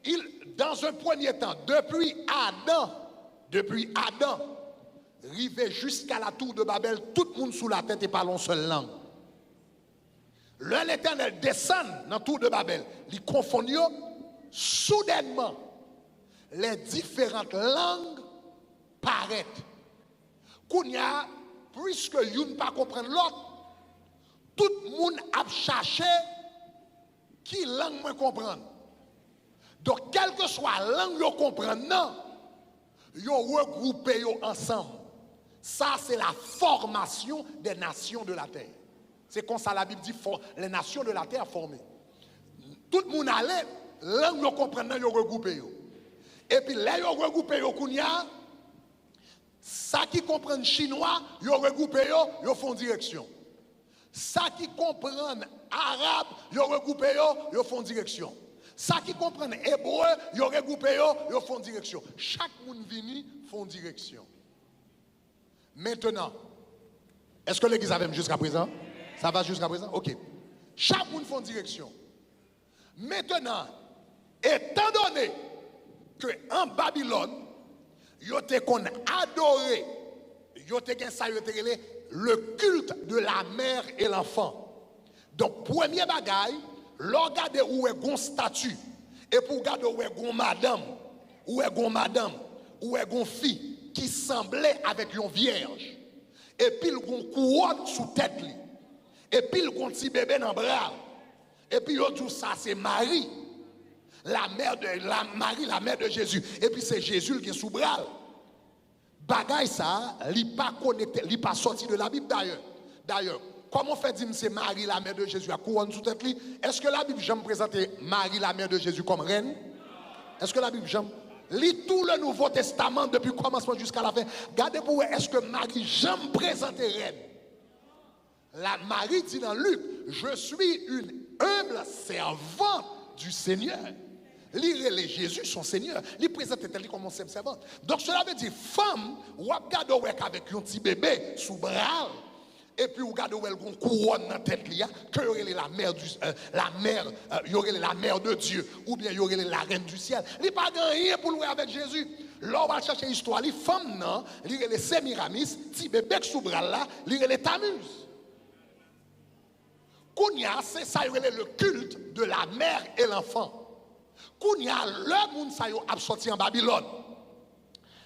S1: il dans un premier temps depuis Adam, rivé jusqu'à la tour de Babel, tout le monde sous la tête et parle une seule langue. L'Éternel descend dans la tour de Babel, il confond soudainement les différentes langues paraissent. Kounya, puisque yon pas comprendre l'autre, tout le monde a cherché qui langue moi comprendre. Donc, quelle que soit la langue yo comprendre, non, yo regroupé yo ensemble. Ça, c'est la formation des nations de la terre. C'est comme ça la Bible dit, les nations de la terre formées. Tout le monde allait, langue yo comprendre, yo regroupé yo. Et puis là, yo regroupé yo kounya, ça qui comprend chinois, yo regroupé yo font direction. Ça qui comprend arabe, yo regroupé yo font direction. Ça qui comprend hébreu, yo regroupé yo font direction. Chaque monde vini font direction. Maintenant, est-ce que l'église avait jusqu'à présent? Ça va jusqu'à présent? OK. Chaque monde font direction. Maintenant, étant donné que en Babylone, yo te kon adoré, yo te gen ça yo te relé le culte de la mère et l'enfant. Donc premier bagay, l'on gade où est gon statue et pour garder où est gon madame, où est gon fille qui semblait avec une vierge. Et puis il gon couronne sous tête li. Et puis il gon petit bébé dans bras. Et puis yo tout ça c'est Marie. La mère de Jésus. Et puis c'est Jésus qui est sous bras. Bagay ça, il pas connecté, il pas sorti de la Bible d'ailleurs. Comment fait dire c'est Marie la mère de Jésus à couronne sous tête li? Est-ce que la Bible j'aime présenter Marie la mère de Jésus comme reine? Est-ce que la Bible j'aime lit tout le Nouveau Testament depuis le commencement jusqu'à la fin? Regardez pour voir est-ce que Marie j'aime présenter reine? La Marie dit dans Luc, je suis une humble servante du Seigneur. Lire Jésus, son Seigneur, lui présente elle comme mon servante. Donc cela veut dire, femme, ou regarde avec un petit bébé sous bras, et puis ou regarde où elle a une couronne dans la tête, que y aurait la mère de Dieu, ou bien y aurait la reine du ciel. Il n'y a pas rien pour louer avec Jésus. Là, on va chercher l'histoire, les femmes, non, lire les Sémiramis, petit bébé sous bras là, lire les Tammuz. Kounia, c'est ça, le culte de la mère et l'enfant. Kounia, le monde ça a sorti en Babylone.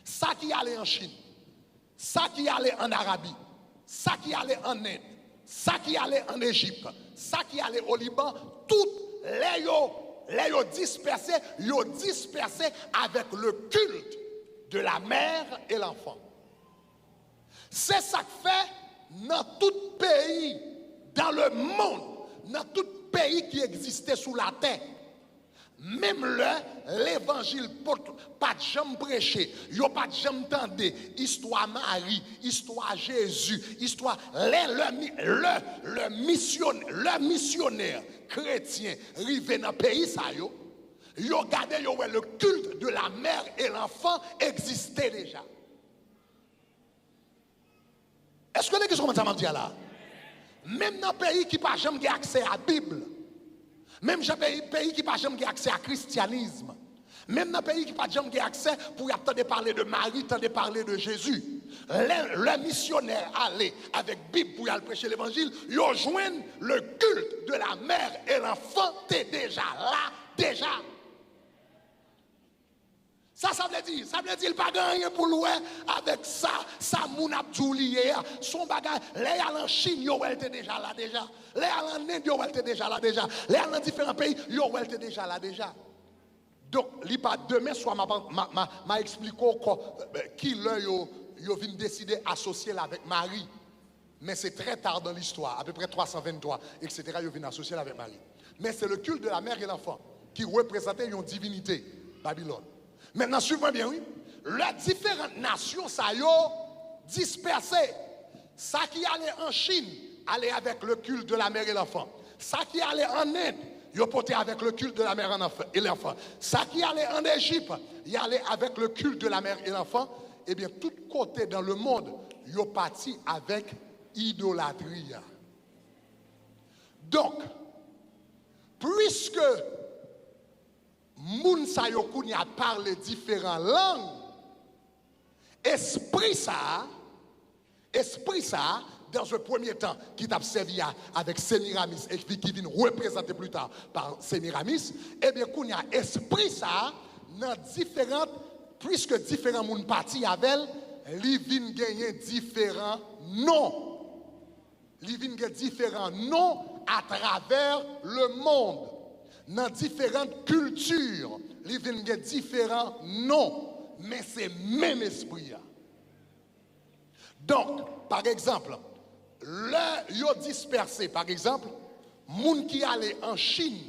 S1: Ça qui allait en Chine, ça qui allait en Arabie, ça qui allait en Inde, ça qui allait en Égypte, ça qui allait au Liban, toutes les yo dispersés avec le culte de la mère et l'enfant. C'est ça que fait dans tout pays, dans le monde, dans tout pays qui existait sous la terre. Même l'évangile pas de jamais prêché, yo pas de jamais entendu histoire Marie, histoire Jésus, histoire le missionnaire chrétien rivé dans pays ça yo regardé le culte de la mère et l'enfant existait déjà. Est-ce que les gens commencent à me dire là? Même dans pays qui pas jamais accès à la Bible. Même dans les pays qui n'ont pas jamais accès à christianisme. Même dans les pays qui n'ont pas jamais accès pour attendre parler de Marie, attendre parler de Jésus. Les missionnaires allaient avec Bible pour aller prêcher l'évangile, ils rejoignent le culte de la mère et l'enfant, t'es déjà là, déjà. Ça veut dire, il n'y a pas rien pour louer avec ça moun ap lié. Son bagage, les en Chine, yo elle était déjà là déjà. Les en Inde, yo elle était déjà là déjà. Les en différents pays, yo elle était déjà là déjà. Donc, li pas demain soir m'a expliqué qui yo vient décider associer avec Marie. Mais c'est très tard dans l'histoire, à peu près 323, etc. Yo vient associer avec Marie. Mais c'est le culte de la mère et l'enfant qui représentait une divinité, Babylone. Maintenant, suivez bien, oui. Les différentes nations, ça y est dispersées. Ça qui allait en Chine, allait avec le culte de la mère et l'enfant. Ça qui allait en Inde, il portait avec le culte de la mère et l'enfant. Ça qui allait en Égypte, il allait avec le culte de la mère et l'enfant. Eh bien, tout côté dans le monde, il est parti avec idolâtrie. Donc, puisque moun sa yo kounya parle différentes langues, esprit ça Esprit ça, dans un premier temps, qui t'a servi avec Sémiramis et qui vient représenter plus tard par Sémiramis, eh bien, qu'on y a esprit ça, dans différentes, puisque différents monde partis avec elle, ils viennent gagner différents noms. Ils viennent gagner différents noms à travers le monde. Dans différentes cultures, ils viennent gagner différents noms. Mais c'est le même esprit. Donc, par exemple, là, ils ont dispersé, par exemple, moun qui allait en Chine,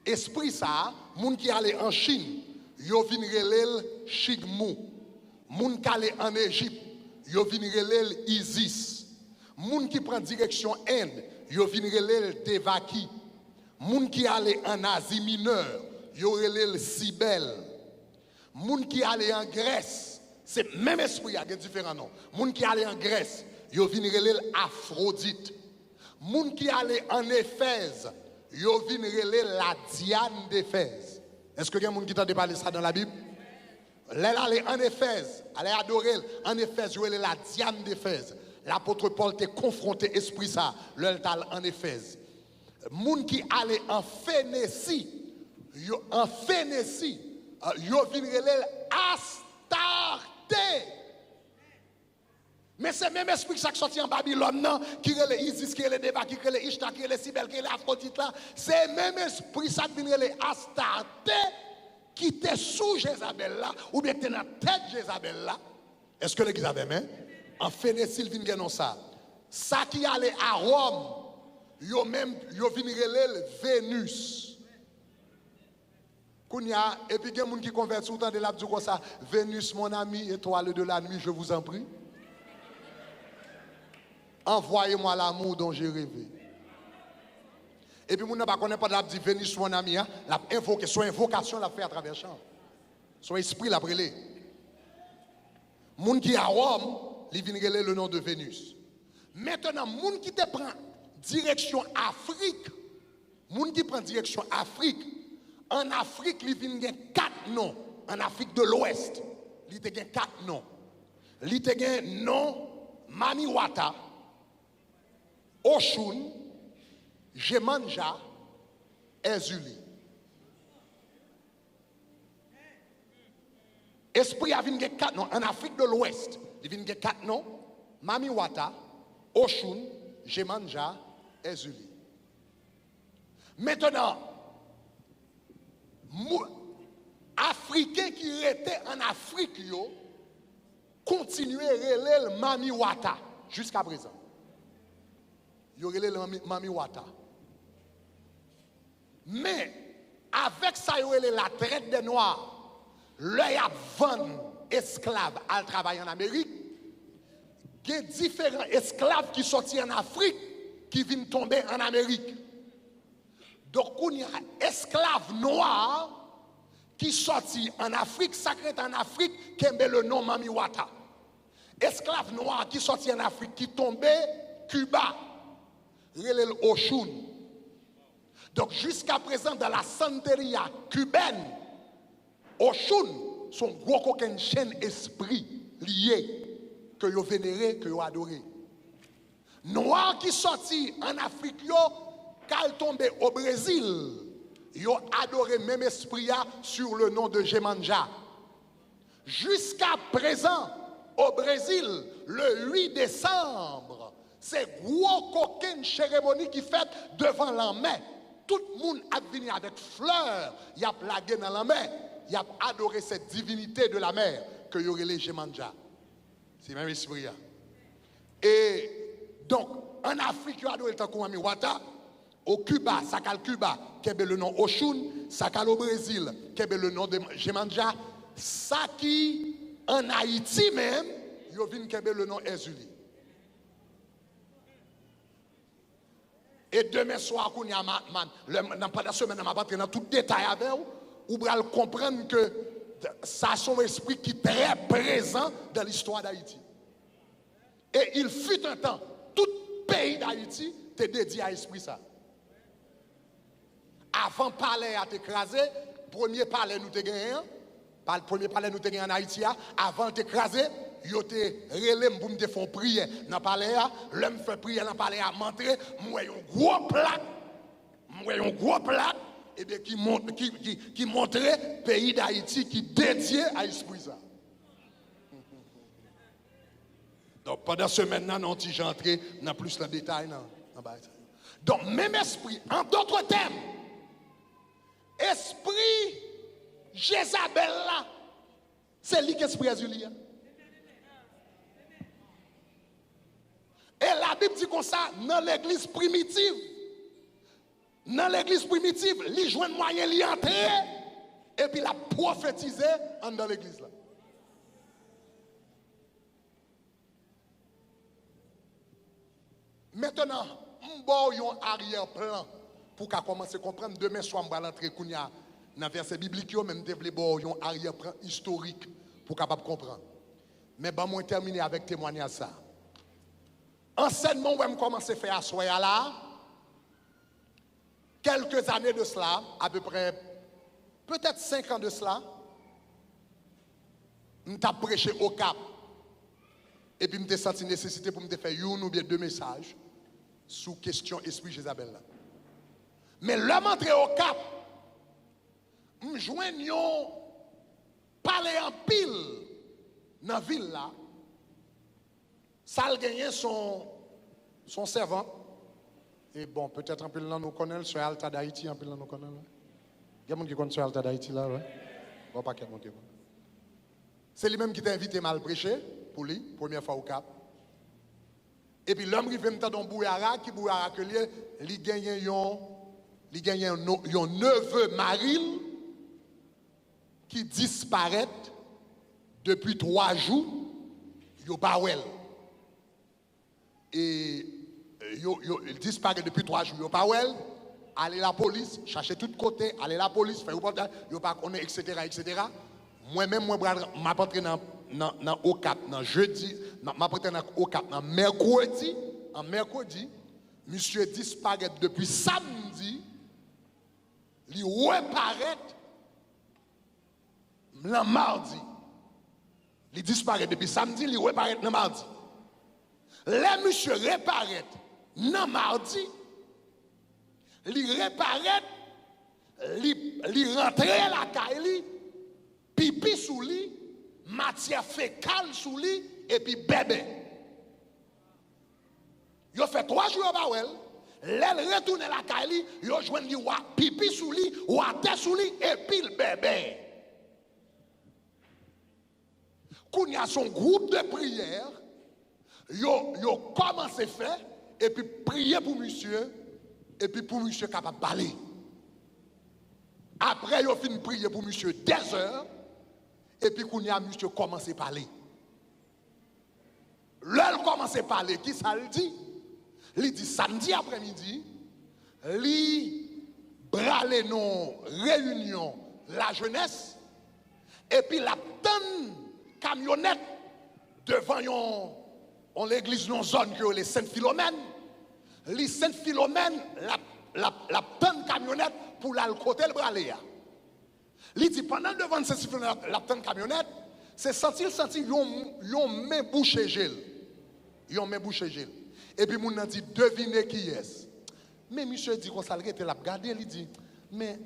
S1: esprit ça, moun qui allait en Chine, yo vin relèl Chigmou. Moun qui allait en Égypte, yo vin relèl Isis. Moun qui prend direction Inde, yo vin relèl Devaki. Moun qui allait en Asie mineure, yo relèl Cybèle. Moun qui allait en Grèce, c'est même esprit, il y a différents noms. Moun qui allait en Grèce, yo vin relèl Aphrodite. Moun qui allait en Éphèse, yo vin relèl la Diane d'Éphèse. Est-ce que y a moun qui t'a parlé ça dans la Bible? Elle allait en Éphèse, elle a adoré en Éphèse, yo relèl la Diane d'Éphèse. L'apôtre Paul t'a confronté esprit ça, l'eltal en Éphèse. Moun qui allait en Phénicie, yo vin relèl Astarté. Mais c'est même esprit qui sorti en Babylone, non, qui relève Isis, qui relève Deva, qui relève Ishtar, qui relève Cybèle, qui relève Aphrodite là. C'est même esprit ça qui relève Astarté, qui était sous Jézabel là, ou bien était dans la tête de Jézabel là. Est-ce que l'église avait même? En Phénicie, il vient de ça. Ça qui allait à Rome, yo vient relève Vénus. Kounya, et puis il y a des gens qui convertent tout le temps de la comme ça. Vénus, mon ami, étoile de la nuit, je vous en prie. Envoyez-moi l'amour dont j'ai rêvé. Et puis, mon n'a pas connaît pas de la dit Vénus, mon ami, hein, la invoquer, son invocation l'a fait à travers le champ. Son esprit l'a brûlé. Moun qui est à Rome, il vient relève le nom de Vénus. Maintenant, moun qui te prend direction Afrique, moun qui prend direction Afrique, en Afrique, il vient gagner 4 noms. En Afrique de l'Ouest, il te gagne 4 noms. Il te gagne nom Mamiwata, Oshun, Jemanja, Ezuli. Esprit a venu 4 noms. En Afrique de l'Ouest, il vient 4 noms. Mamiwata, Oshun, Jemanja, Ezuli. Maintenant, Africains qui étaient en Afrique, yo, continuaient à relayer le Mamiwata jusqu'à présent. Yo relaye le Mamiwata. Mais, avec ça, yo relaye la traite des Noirs, l'œil à vendre esclaves à travailler en Amérique, il y a différents esclaves qui sortent en Afrique qui viennent tomber en Amérique. Donc, il y a esclaves noirs qui sortent en Afrique, sacré en Afrique, qui ont le nom Mamiwata. Esclaves noirs qui sortent en Afrique, qui tombaient Cuba, relève Oshun. Donc, jusqu'à présent, dans la santeria cubaine, Oshun, son gros coquin chaîne esprit lié que vous vénérez, que vous adorez. Noirs qui sortent en Afrique, quand tombé au Brésil, ils ont adoré même esprit sur le nom de Jemanja. Jusqu'à présent, au Brésil, le 8 décembre, c'est gros coquin cérémonie qui fait devant la main. Tout le monde a venu avec fleurs, il a plagué dans la main, il a adoré cette divinité de la mer que y aurait les Jemanja. C'est même esprit. Et donc, en Afrique, il y a adoré le temps comme Mamiwata. Au Cuba, ça cale Cuba, qui est le nom Oshun, ça cale au Brésil, qui est le nom de Jemanja, ça qui, en Haïti même, il y a le nom Ezuli. Et demain soir, pendant la semaine, je vais entrer dans tout détail avec vous, vous allez comprendre que ça a son esprit qui est très présent dans l'histoire d'Haïti. Et il fut un temps, tout pays d'Haïti était dédié à l'esprit ça. Avant palais à t'écraser, premier palais nous te gagné, Par le premier palais nous avons en Haïti, avant de écraser, yo te relève pour me faire prière dans le palais, l'homme fait prière dans le palais à m'entrer, moi un gros plaque, et bien qui montrait pays d'Haïti qui dédié à l'esprit ça. Donc pendant ce maintenant, nous avons entré dans plus le détail. Donc même esprit, en d'autres termes, esprit Jézabel là, c'est lui qui est esprit Azuli. Et la Bible dit comme ça, dans l'église primitive, il joue un moyen d'y entrer et puis la prophétiser dans l'église là. Maintenant, on a un arrière-plan pour commencer à comprendre. Demain soir, on va l'entrer dans le verset biblique, même développer un arrière-plan historique pour capable comprendre. Mais bon, moi terminer avec témoignage ça. Enseignement, on va commencer à faire à soya là. Quelques années de cela, à peu près, peut-être 5 ans de cela, je t'ai prêché au Cap. Et puis, je me senti nécessité pour me faire une ou bien 2 messages sous question esprit Jézabel. Mais l'homme entré au Cap, je joigne parler en pile dans la ville là. Ça a gagné son servant. Et bon, peut-être un peu là nous connaissons, sur Alta d'Haïti, un peu là nous connaissons. Il y a des gens qui connaissent sur Alta d'Haïti là, ouais. Bon, pas quelqu'un qui connaît. C'est lui-même qui t'a invité mal prêcher pour lui, première fois au Cap. Et puis l'homme qui vient dans Bouyara, qui Bouyara que lui, il gagne un neveu Maril qui disparaît depuis 3 jours, il pas well. Et il disparaît depuis 3 jours, il pas well. Allez la police, chercher tout côté, allez la police, faire reportage, il pas connaît, etc., etc. Moi-même, moi, je m'apporte dans au Cap, dans jeudi, m'apporte au Cap, dans mercredi. En mercredi, monsieur disparaît depuis samedi, il reparaît le mardi. Il disparaît depuis samedi, il reparaît le mardi. Les monsieur reparaît le mardi, il reparaît, il rentre la caille, pipi sous lui, matière fécale sous lui, et puis bébé. Il fait 3 jours à Bawel, il retourne la caille, il joue pipi sous lui, ou à terre sous lui, et puis le bébé. Quand il y a son groupe de prière, il commence à faire, et puis prier pour monsieur, et puis pour monsieur capable de parler. Après, il finit de prier pour monsieur 10 heures, et puis quand il y a monsieur commence à parler. Là, il commence à parler, qui ça le dit? Il dit samedi après-midi, il brale nos réunions, la jeunesse, et puis la tonne camionnette devant l'église non zone que les Saint-Philomène. Les Saint-Philomène, la tonne camionnette pour la côté le bralé. Il dit pendant devant Saint-Philomène, la tonne camionnette, c'est senti yon main bouché gel. Yon main bouché gel. Et puis moun nan dit devinez qui est. Mais monsieur dit qu'on s'arrête la regarder, il dit mais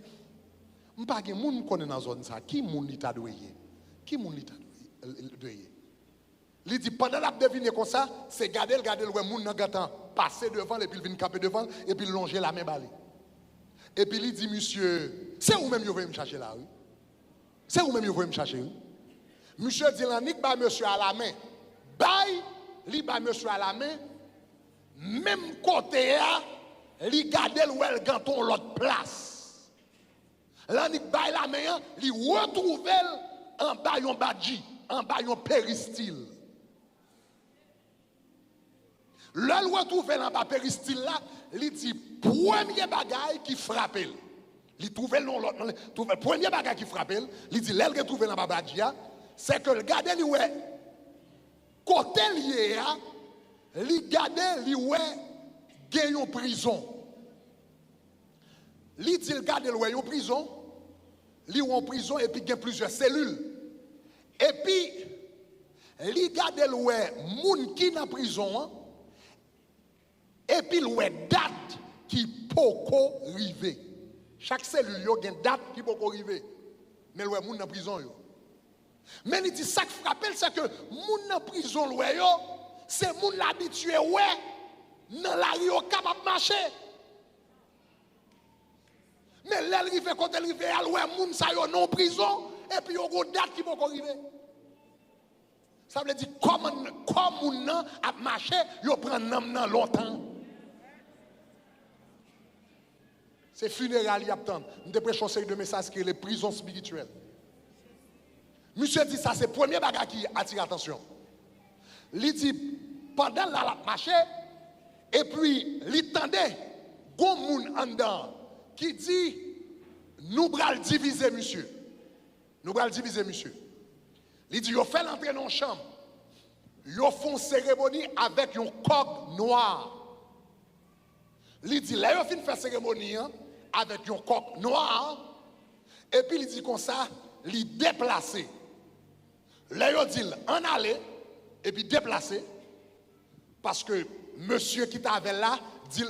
S1: m'pa gen moun connaît dans zone ça, qui moun li ta doyer? Qui moun li ta doyer? Il dit pendant la deviner comme ça, c'est garder le moun nan gatan passer devant et puis il vient camper devant et puis longer la main balé. Et puis il dit monsieur, c'est où même vous voulez me chercher là? Oui? C'est où même vous voulez me chercher? Oui? Monsieur dit l'anik ba monsieur à la main. Bail, li ba monsieur à la main. Même côté là, li garder le ganton l'autre place. L'anik bail la main, li retrouve en bas yon badji, en bas yon péristyle. Le retrouve en bas péristyle là, li dit premier bagay qui frappe. Il trouve le premier bagay qui frappe, il dit l'elle retrouve en bas badji, c'est que le garder li ouais côté lié a li gade li wè gen yon prison. Li dit le gade li wè yon prison, li ou en prison et puis gen plusieurs cellules. Et puis, li gade l'ouè moun qui dans prison, et puis l'ouè date qui poko rive. Chaque cellule yo gen date qui poko rive. Mais l'ouè moun dans prison yo. Mais il dit ça qui frappe, c'est que moun dans prison l'ouè yo, c'est moun l'habitué ouais dans la rue au capable marcher. Mais l'elle rive quand elle rive à l'ouè moun sa yo non prison et puis yo go date qui poko rive. Ça veut dire comme moun nan a marché, yo prend nam nan longtemps. C'est funérailles y attendent. Nous devons prêcher une série de messages qui est les prisons spirituelles. Monsieur dit ça, c'est le premier bagage qui attire l'attention. Il dit, pendant la marché, et puis, il tendait, gon moun en dedans, qui dit, nous bral diviser, monsieur. Nous bral diviser, monsieur. Il dit, yo fait l'entrée dans la chambre. Yo font cérémonie avec un coq noir. Il dit, là, yo fin faire cérémonie avec un coq noir. Et puis, il dit comme ça, il déplacé. Là, yo dit, en aller, et puis déplacé. Parce que monsieur qui t'avait là, dit,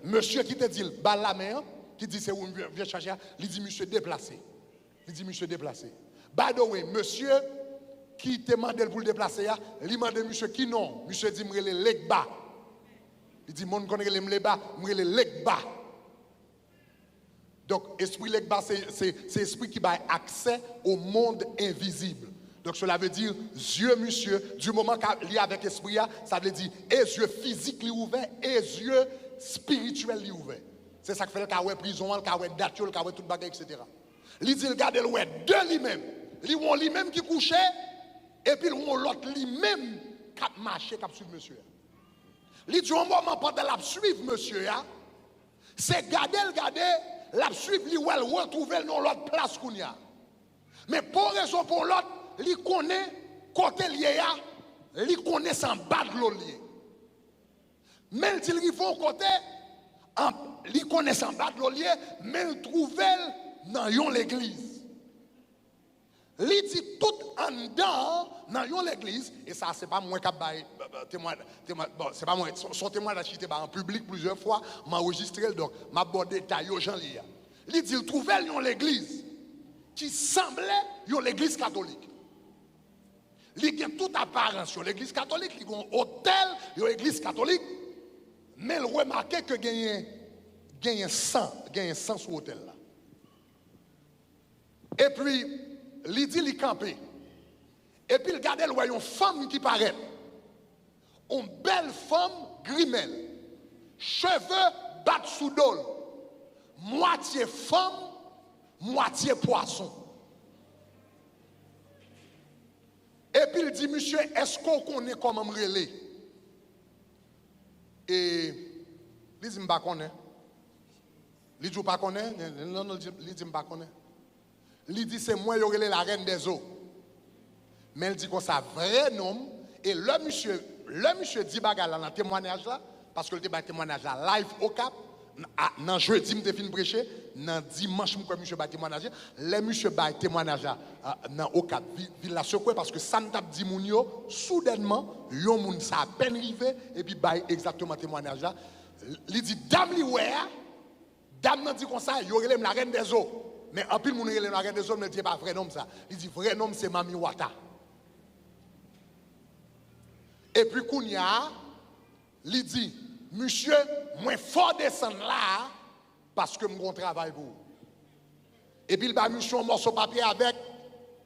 S1: monsieur qui te dit, bal la main, qui dit, c'est où vient chercher, il dit, monsieur déplacé. Il dit, monsieur déplacé. By the way, monsieur qui te demande pour le déplacer, il demande monsieur qui non. Monsieur dit, me les leg bas. Il dit, mon connaît les bas, me les leg bas. Donc, esprit leg bas, c'est esprit qui a accès au monde invisible. Donc, cela veut dire, yeux, monsieur, du moment qu'il y a avec esprit, ça veut dire, et yeux physiques ouverts, et yeux spirituels ouverts. C'est ça qui fait le cas de prison, le cas de date, le cas de tout bagage, etc. Il dit, regardez le de lui-même. Lui-même qui couchait, et puis l'autre lui-même qui marchait, qui suivre monsieur. Il dit, au moment pendant la suivre monsieur, c'est garder, la suivre, lui, retrouver dans l'autre place qu'on y a. Mais pour raison pour l'autre, il connaît côté lié, il connaît sans battre l'autre lié. Même s'il arrive au côté, il connaît sans battre l'autre lié, mais il trouve dans l'église. Il dit tout en dedans dans l'église, et ça, c'est pas moi qui c'est pas moi, son témoignage qui était en public plusieurs fois, m'a enregistré, donc m'a bon détail aux gens liés. Il dit il trouvait dans l'église qui semblait l'église catholique. Il y a toute apparence sur l'église catholique, il y a un hôtel, l'église catholique, mais il remarquait que il y a un sang sur l'hôtel là. Et puis, il dit il campait. Et puis il regardait une femme qui paraît. Une belle femme grimelle. Cheveux battent sous dol. Moitié femme, moitié poisson. Et puis il dit, monsieur, est-ce qu'on connaît comment me relayer? Et il dit, je ne connais pas. Il dit, je ne connais pas. Non, il dit, je ne connais pas. Il dit, c'est moi qui ai la reine des eaux. Mais il dit qu'on ça vrai nom. Et le monsieur dit bagarre dans le témoignage là, parce que le témoignage là, live au Cap, dans jeudi, je fin prêcher, dans dimanche, je monsieur ba témoignage, le monsieur ba témoignage là, dans au Cap, il l'a secoué parce que ça n'a pas dit moun yo, soudainement, yon moun ça à peine arrivé, et puis ba exactement témoignage là. Il dit, dame li wè, dame nan dit comme ça, yo relève la reine des eaux. Mais en plus, mon relève la reine des eaux ne dit pas vrai nom ça. Il dit, vrai nom c'est Mami Wata. Et puis, Kounia, il dit, monsieur, moi, faut descendre là parce que mon travail pour vous. Et puis, il va monsieur un morceau de papier avec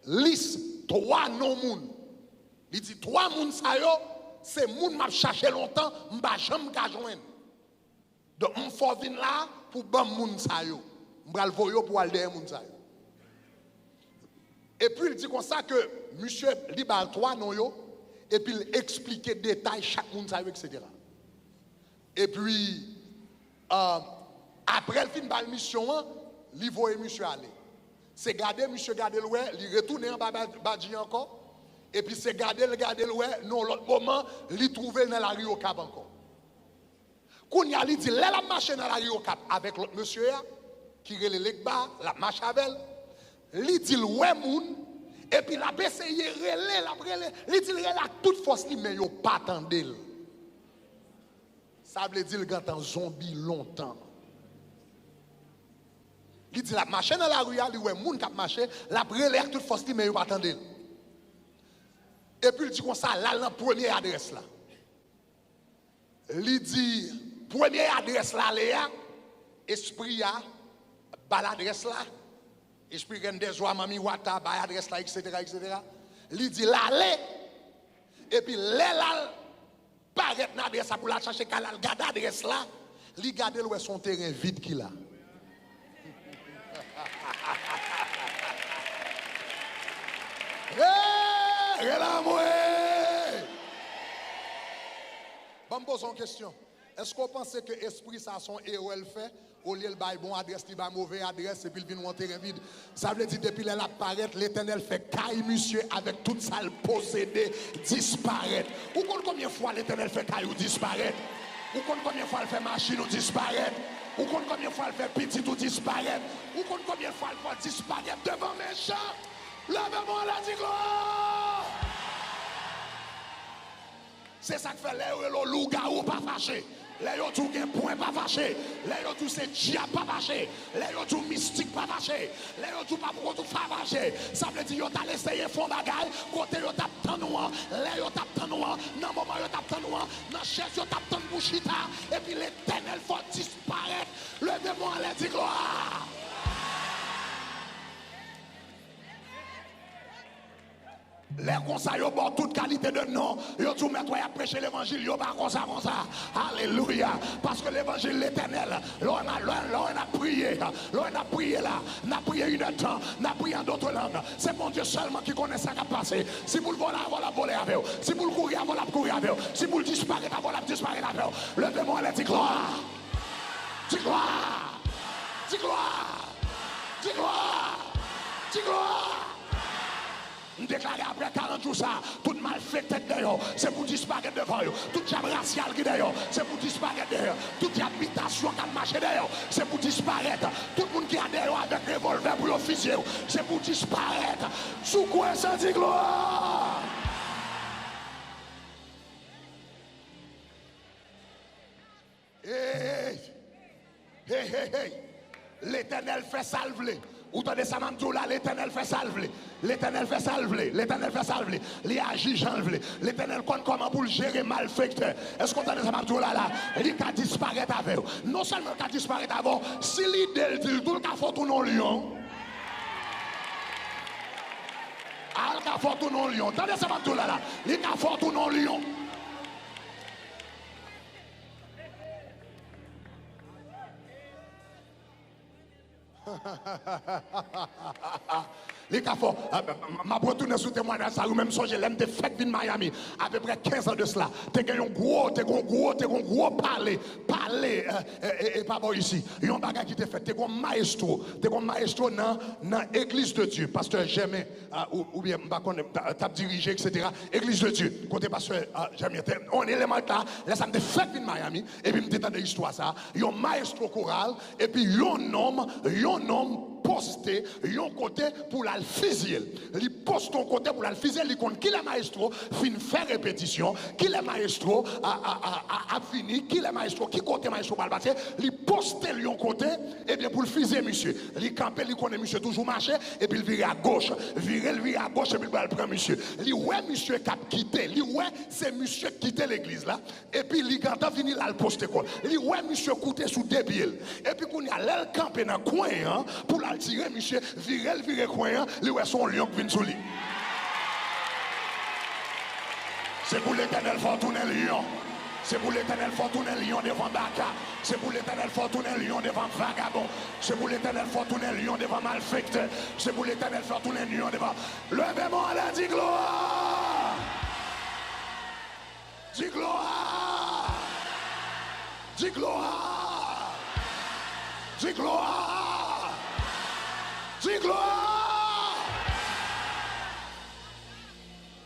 S1: liste 3 non-moun. Il dit, 3 moun sa yo, c'est moun m'a cherché longtemps, m'ba jamais ka joindre. Donc, on faut venir là pour ban moun sa yo. M'bral voyo pour aller derrière moun sa yo. Et puis, il dit comme ça que monsieur li bal 3 non yo, et puis il expliquait détails chaque monde ça etc. Et puis après le fin de la mission il voyait monsieur aller. C'est garder monsieur garder le il retourner en Badji encore et puis c'est garder le non l'autre moment il trouvait dans la rue au Cap encore. Kounya il dit là la marche dans la rue au Cap avec l'autre monsieur qui relève Legba la marche avec il dit ouais moun Et puis la essayé relé, il dit relé à toute force, mais il n'a pas attendu. Ça veut dire qu'il est en zombie longtemps. Il dit la marche dans la rue, il dit ouais, moun qui marché, la relé à toute force, mais il n'a pas attendu. Et puis il dit comme ça, là, dans la première adresse là. Il dit, première adresse là, Léa, esprit a, bas l'adresse là, esprit a des oies, mami, wata, bas l'adresse là, etc., etc. Il dit, l'aller, et puis là, paraît dans l'adresse pour la chercher, quand il garde l'adresse là, il garde son terrain vide qu'il a. Bon, me pose une question. Est-ce qu'on pense que l'esprit, ça, son héros, elle fait, au lieu de bailler bon adresse, il va mauvaise adresse, et puis il vient monter terrain vide? Ça veut dire, depuis elle apparaît, l'Éternel fait caille, monsieur, avec toute ça, le possédé, disparaître. Ou combien de fois l'Éternel fait caille ou disparaître? Ou combien de fois elle fait machine ou disparaître? Ou combien de fois elle fait petit ou disparaître? Ou combien de fois elle fait disparaître devant mes champs? Levez-moi la dit gloire! C'est ça que fait les loups-garous pas fâchés. Les tout gen point pas fâché. Les tout c'est diable pas fâché. Les tout mystique pas fâché. Les tout pas pour tout fâché. Ça veut dire yo t'a essayé fond bagaille côté yo t'a tant noir. Les yo t'a tant noir. Dans moment yo t'a tant noir. Dans chaise yo t'a tant bouchita et puis l'Éternel faut disparaître. Levez-moi les dit gloire. Les conseils ont toute qualité de nom. Ils ont tout mettre à prêcher l'évangile. Ils ont pas comme ça. Alléluia. Parce que l'évangile l'éternel, l'on a prié. L'on a prié là. On a prié une temps. On a prié en d'autres langues. C'est mon Dieu seulement qui connaît ça qui a passé. Si vous le volez, vous la volez avec vous. Si vous le courez, vous la courez avec vous. Si vous le disparaissez, vous la disparaissez avec vous. Levez-moi et dis gloire. Dis gloire. Dis gloire. Dis gloire. Dis gloire. Nous déclarons après 40 jours ça, tout mal fait tête d'ailleurs, c'est pour disparaître devant eux. Tout diable racial qui d'ailleurs, c'est pour disparaître d'ailleurs. Toute habitation qui a marché d'ailleurs, c'est pour disparaître. Tout le monde qui a d'ailleurs avec revolver pour l'officier, c'est pour disparaître. Sous quoi ça dit gloire? Hey, hey, hey, hey. L'Éternel fait salver. Ou t'as des samantous là, l'Éternel fait salver. L'Éternel fait salver. L'Éternel fait salver. Il agit janvelé. L'Éternel compte comment pour le gérer malfecteur. Est-ce qu'on t'a des samantous là? Il a disparaître avec vous. Non seulement il a disparaître avec vous, si l'idée dit tout le cas faut tout non lion. Al cas faut tout non lion. T'as des samantous là. Il a faut tout non lion. Les cafés, ma retourne sous témoignage, ça ou même songe, l'aime de fête de Miami, à peu près 15 ans de cela. T'es un gros parler, et pas bon ici. Il y a un bagage qui te fait, t'es un maestro dans l'église de Dieu, pasteur Jamais, ou bien, t'as dirigé, etc. Église de Dieu, côté pasteur Jamais, on est élément là, laisse me de fête de Miami, et puis me détendre l'histoire ça. Il y a un maestro choral, et puis il y a un homme, poster yon côté pour la fusiller. Il poste ton côté pour la fusiller. Il compte qui le maestro fin faire répétition, qui le maestro a fini, qui le maestro qui côté maestro va le passer. Il poste yon côté et bien pour le fusiller monsieur. Il camper, il connaît monsieur toujours marcher et puis il vire à gauche, vire à gauche et puis il va le prendre monsieur. Il ouais monsieur qui a quitté, il ouais c'est monsieur qui quitté l'église là et puis il quand a fini là le poster quoi. Il ouais monsieur coûté sous deux pieds et puis qu'on y a l'aile camper dans coin hein, pour la tirer, monsieur, virer coin, lui, son lion qui vient sous lui. C'est pour l'Éternel faut tourner lion. C'est pour l'Éternel faut tourner lion devant Baka. C'est pour l'Éternel faut tourner lion devant vagabond. C'est pour l'Éternel faut tourner lion devant malfecteur. C'est pour l'Éternel faut tourner lion devant. Levez-moi là, dis gloire. Dis gloire. Dis gloire. Dis gloire. Dis gloire.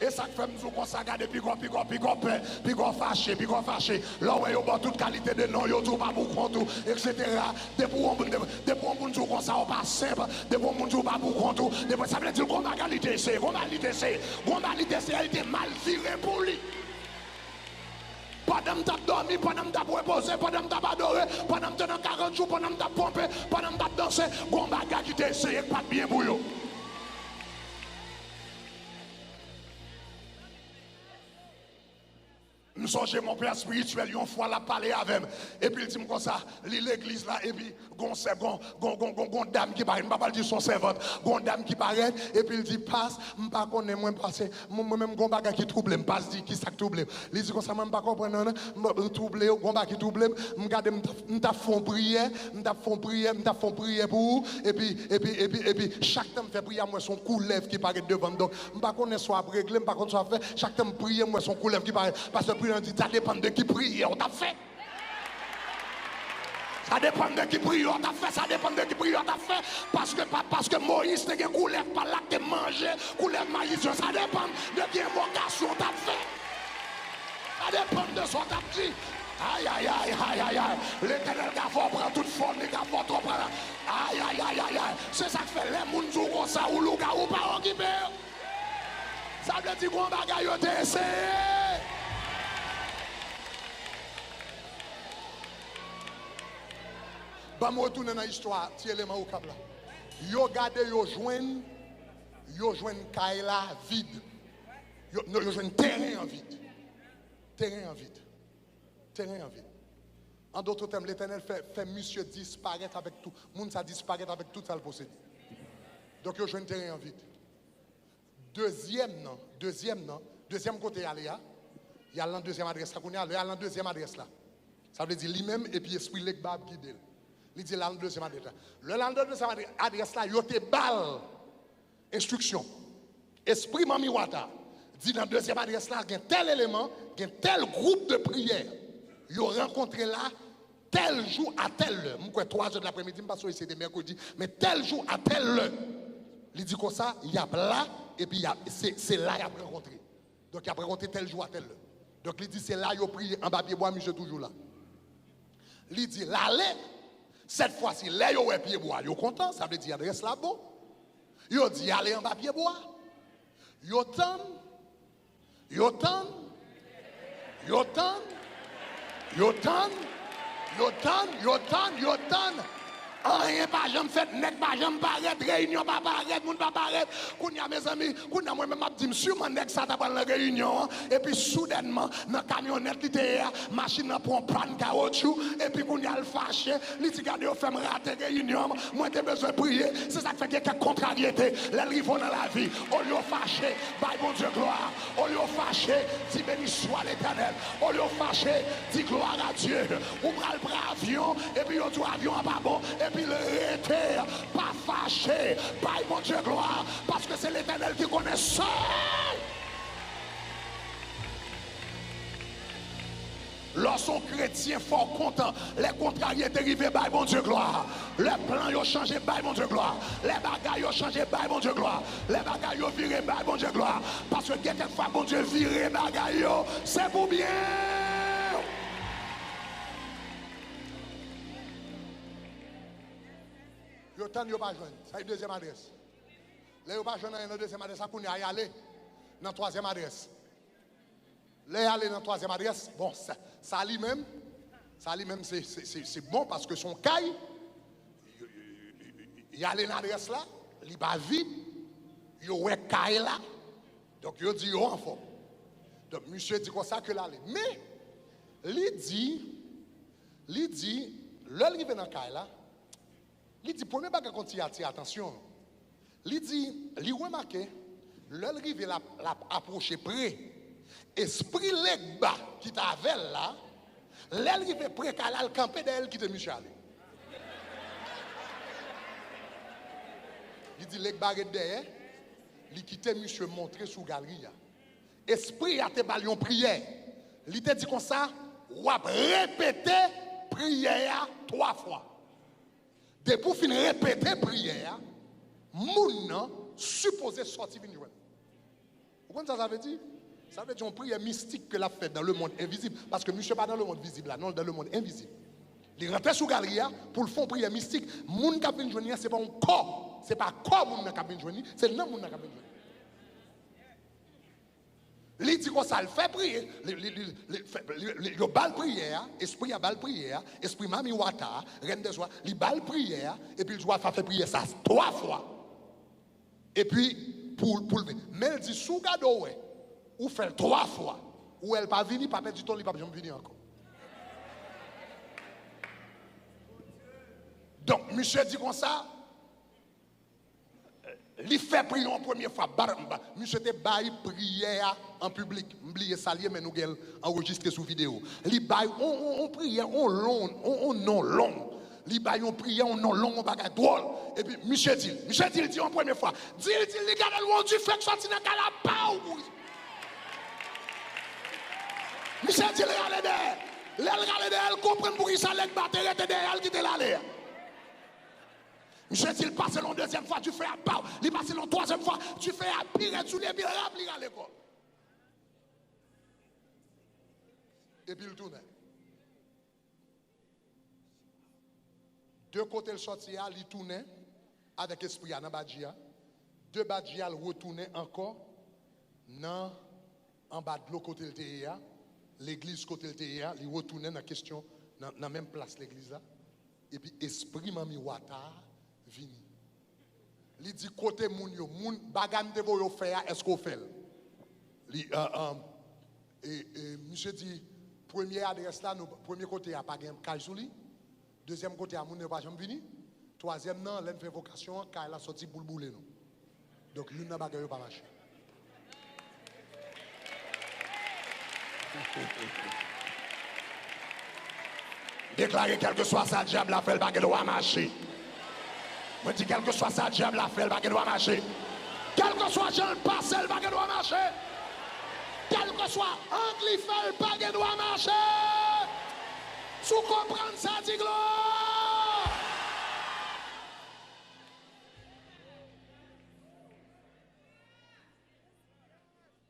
S1: Et ça fait nous comme ça garder puis qu'on fâché. Là où yo bon toute qualité de nom, yo tout pas pour compte etc. De pour on nous comme ça pas simple, de pour on nous pas pour compte, de ça veut dire qu'on va qualité c'est, elle était mal virée pour lui. Pendant que tu as dormi, pendant que tu as reposé, pendant que tu as adoré, pendant que tu as 40 jours, pendant que tu as pompé, pendant que tu as dansé, on va qui t'a essayé pas bien pour eux. Nous sommes mon père spirituel, une fois la parler avec. Et puis il dit comme ça, l'église là, et puis gon dame qui paraît, je ne vais pas dire son servante, gon dame qui paraît, et puis il dit passe, je ne sais pas connaître moi passer, moi-même gon baga qui trouble, me passe dit qui ça trouble. Il dit comme ça, je ne sais pas comprendre, me trouble, gon baga qui trouble, me garde, me t'a font prière, pour, et puis chaque temps me fait prier moi son couleuvre qui paraît devant. Donc je ne sais pas connaître soit réglé, je ne sais pas connaître soit fait, chaque temps me prier moi son couleuvre qui paraît, parce que on dit ça dépend de qui prie, on t'a fait. Ça dépend de qui prie, on t'a fait. Ça dépend de qui prie, on t'a fait. Parce que Moïse te couleur par là que manger, couleur maïs, ça dépend de qui invocation on t'a fait. Ça dépend de ce qu'on t'a dit. Aïe. L'Éternel qui va prendre toute forme, qui va trop prendre. Aïe. C'est ça que fait les gens comme ça ou le gars ou pas occupé. Ça veut dire qu'on va gagner au essayé. Je vais retourner dans l'histoire, petit élément au câble là. Yo gade, yo joignent Kaila vide. Yo joignent terrain en vide. Terrain en vide. En d'autres termes, l'Éternel fait monsieur disparaître avec tout. Moun ça disparaître avec tout ça le posséder. Donc yo joignent terrain en vide. Deuxième côté il y a la deuxième adresse là. Il y a la deuxième adresse là. Ça veut dire lui-même et puis esprit l'Ekbab qui dit. Il dit là dans deuxième adresse. Le deuxième adresse là, il y a des balles. Instruction. Esprit Mami Wata dit dans deuxième adresse là, il y a tel élément, il y a tel groupe de prière. Il y a rencontré là, tel jour à telle heure. Je crois 3 heures de l'après-midi, je ne sais pas si c'est mercredi, mais tel jour à telle heure. Il dit comme ça, il y a là, et puis c'est là qu'il a rencontré. Donc il a rencontré tel jour à telle heure. Donc il dit c'est là qu'il a prié en bas pied bois, monsieur toujours là. Il dit l'aller. Cette fois-ci, là, yo pied bois, yo content, ça veut dire adresse là bon. Yo dit aller en bas pied bois. Yo tan. Rien pas jamais fait, net pas jamais paraître, réunion pas paraître, moun pas paraître. Kounya mes amis, kounya moi même m'a dit sûrement nek ça t'a pas la réunion et puis soudainement dans camionnette littéraire, machine prend panne caoutchouc et puis kounya le fâché, li ti gade yo fait me rater réunion, moi t'ai besoin prier, c'est ça qui fait quelques contrariétés, les rivaux dans la vie, au lieu fâché, by bon Dieu gloire, au lieu fâché, dis béni soit l'Éternel, au lieu fâché, dis gloire à Dieu. Ou pral avion et puis yo tout avion pas bon. Puis le réter, pas fâché, pas mon Dieu gloire, parce que c'est l'Éternel qui connaît seul. Lorsqu'on chrétien fort content, les contrariétés arrivent, by mon Dieu gloire. Les plans ont changé, by mon Dieu gloire. Les bagailles ont changé, by mon Dieu gloire. Les bagailles ont viré, by mon Dieu gloire. Parce que quelquefois, mon Dieu viré bagailles, c'est pour bien. Yo tan yo pas joindre, ça est deuxième adresse. Là yo pas joindre dans deuxième adresse, ça qu'on y aller dans troisième adresse. Là aller dans troisième adresse, bon ça lui-même c'est bon parce que son caille il allé dans l'adresse là, il pas vide, yo ouais caille là. Donc yo dit yo en forme. Donc monsieur dit comme ça que l'aller. Mais il dit l'arrivé dans caille là. Il dit, premier bagage qu'on tire attention. Il dit, il remarque, l'arrivée la approcher près. Esprit l'Ekba qui t'avait là, l'arrivée près qu'elle a le campé d'elle qui te Michel. Il dit, l'Ekba est derrière, il quitte monsieur montrer sous galerie. Esprit a te balion prière. Il te dit comme ça, ou a répété prière 3 fois. De pour finir répéter prière, moun supposé sortir venir. Vous comprenez ça veut dire? Ça veut dire une prière mystique que l'a fait dans le monde invisible. Parce que monsieur pas dans le monde visible là, non, dans le monde invisible. Il rentre sous galerie pour le fond prière mystique. Moun qui vient joindre, c'est pas un corps. C'est pas corps moun qui vient joindre, c'est le nom moun qui vient joindre. Il dit qu'on ça le fait prier. Il bal prière, esprit a bal prière, esprit mami wata, reine des oies, il bal prière, et puis il doit faire prier ça 3 fois. Et puis, pour lever. Mais il dit, sous gado, ou fait 3 fois, ou elle pas venir, pas perdre du temps, il pas jamais venir encore. Donc, monsieur dit comme ça, il fait prier en première fois. Monsieur te baille prière en public. M'oubliez ça, mais nous avons enregistré sous vidéo. Il baille on prière, on non long. Il baille on prière, on non long, on bagarre drôle. Et puis, monsieur dit en première fois. Il regarde le du fait que sorti dans la calapa. Monsieur dit, regardez derrière. Elle comprend pour qu'il s'allait battre, elle était derrière, elle quitte l'aller. Monsieur dit, il passe la deuxième fois, tu fais à part. Il passe la troisième fois, tu fais à pire, tu les billes, il à l'école. Et puis il tourne. De côté le sorti, il tourne avec esprit dans Badjia. De Badjia, il retourne encore en bas de l'autre côté le TEA. L'église côté le TEA, il retourne dans la question, dans la même place l'église là. Et puis esprit mami wata. Vini. Il dit côté moun yo, moun bagam de voyo faire, est-ce qu'on fait? Monsieur dit, première adresse là, premier côté a pas gain Kajouli, deuxième côté a moun ne pas jamais vini, troisième non, l'en fait vocation, car elle a sorti boulboulé nous. Donc l'une n'a pas pas marché. Déclarer quel que soit ça, diable a fait le baguette doit marcher. Je dis, quel que soit ça, diable a fait, le baguette doit marcher. Quel que soit Jean le passé, le baguette doit marcher. Quel que soit Angli fait, le baguette doit marcher. Sous comprendre ça, dit gloire.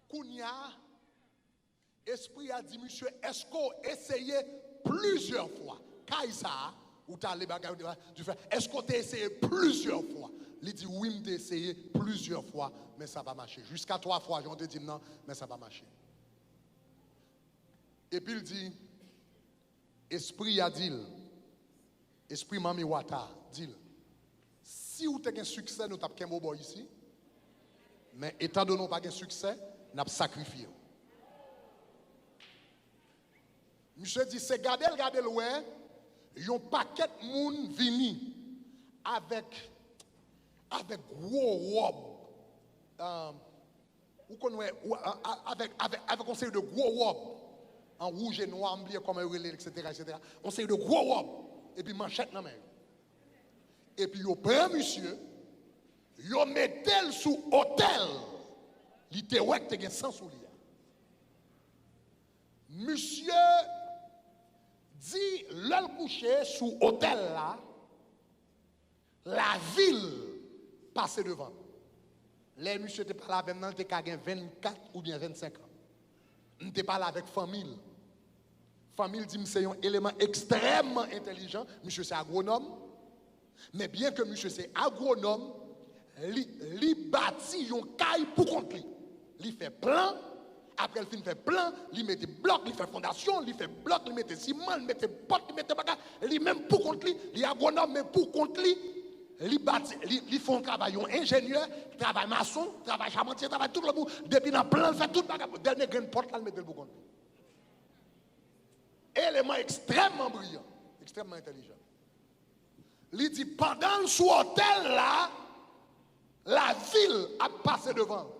S1: Kounia, esprit a dit, monsieur, est-ce qu'on essayé plusieurs fois? Kaïsa. Ou t'as les bagages, tu fais, est-ce qu'on t'a essayé plusieurs fois? Il dit, oui, je t'ai essayé plusieurs fois, mais ça va marcher. Jusqu'à 3 fois, j'en te dit non, mais ça va marcher. Et puis il dit, esprit a dit, esprit mami wata, dit, si vous avez un succès, nous avons qu'un bobo ici, mais étant donné que nous n'avons pas de succès, nous avons sacrifié. Monsieur dit, c'est garder le ouais. Yon paquet moun vini avec gros robe avec conseil de gros robe en rouge et noir comme un relais etc. conseil de gros robe et puis manchette dans main et puis yo prend monsieur yo mettel sous hôtel li te wek te gen sans soulier monsieur dit l'ol couché sous hôtel là, la ville passe devant. Les monsieur te parle avec nous, te 24 ou bien 25 ans. On te parle avec famille. Famille dit c'est un élément extrêmement intelligent. Monsieur c'est agronome. Mais bien que monsieur c'est agronome, li bâti un caille pour compte lui. Il fait plan. Après, il fait plan, il met bloc, il fait fondation, il fait bloc, il met ciment, il met porte, il met bagage, il même pour contre lui, il est agronome, mais pour contre lui, il fait un travail, un ingénieur, travail maçon, travail charpentier, travail tout le monde, depuis dans plan, il fait tout le bagage, dernier grain de porte, il met le pour contre lui. Élément extrêmement brillant, extrêmement intelligent. Il dit, pendant le sous-hôtel là, la ville a passé devant.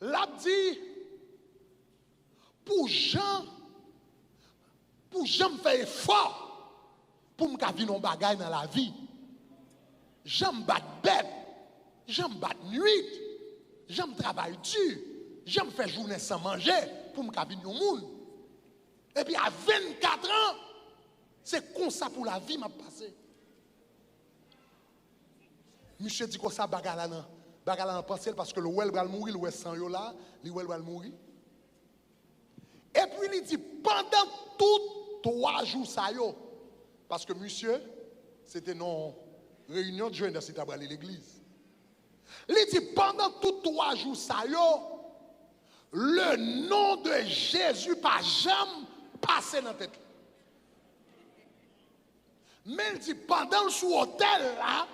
S1: L'a dit pour Jean faire effort pour me vivre un bagage dans la vie. J'aime battre bête, j'aime battre nuit, j'aime travailler dur, j'aime faire journée sans manger pour me vivre un monde. Et puis à 24 ans, c'est comme ça pour la vie m'a passé. Monsieur dit que ça bagage là non. bagarre en penser parce que le well va mourir, le well sans yo là, le well va mourir. Et puis il dit pendant tout 3 jours ça yo, parce que monsieur, c'était non réunion de jeunesse à l'église. Il dit pendant tout 3 jours ça yo, le nom de Jésus pas jamais passé dans la tête. Mais il dit pendant le sous-hôtel là,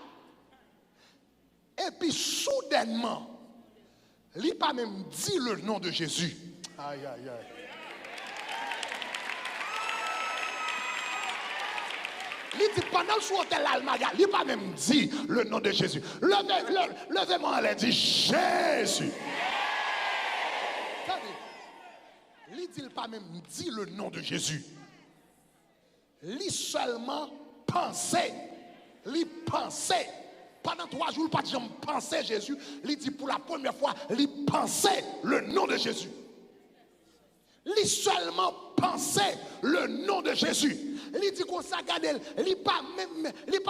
S1: et puis soudainement, il n'a pas même dit le nom de Jésus. Aïe, aïe, aïe. Il dit pendant le sous-hôtel là, il n'a pas même dit le nom de Jésus. Levez-moi, elle dit Jésus. Il dit il n'a pas même dit le nom de Jésus. Il seulement pensait. Il pensait. Pendant 3 jours, pas de gens pensaient Jésus. Il dit pour la première fois, il pensait le nom de Jésus. Il seulement pensait le nom de Jésus. Il dit qu'on s'est gardé, il pas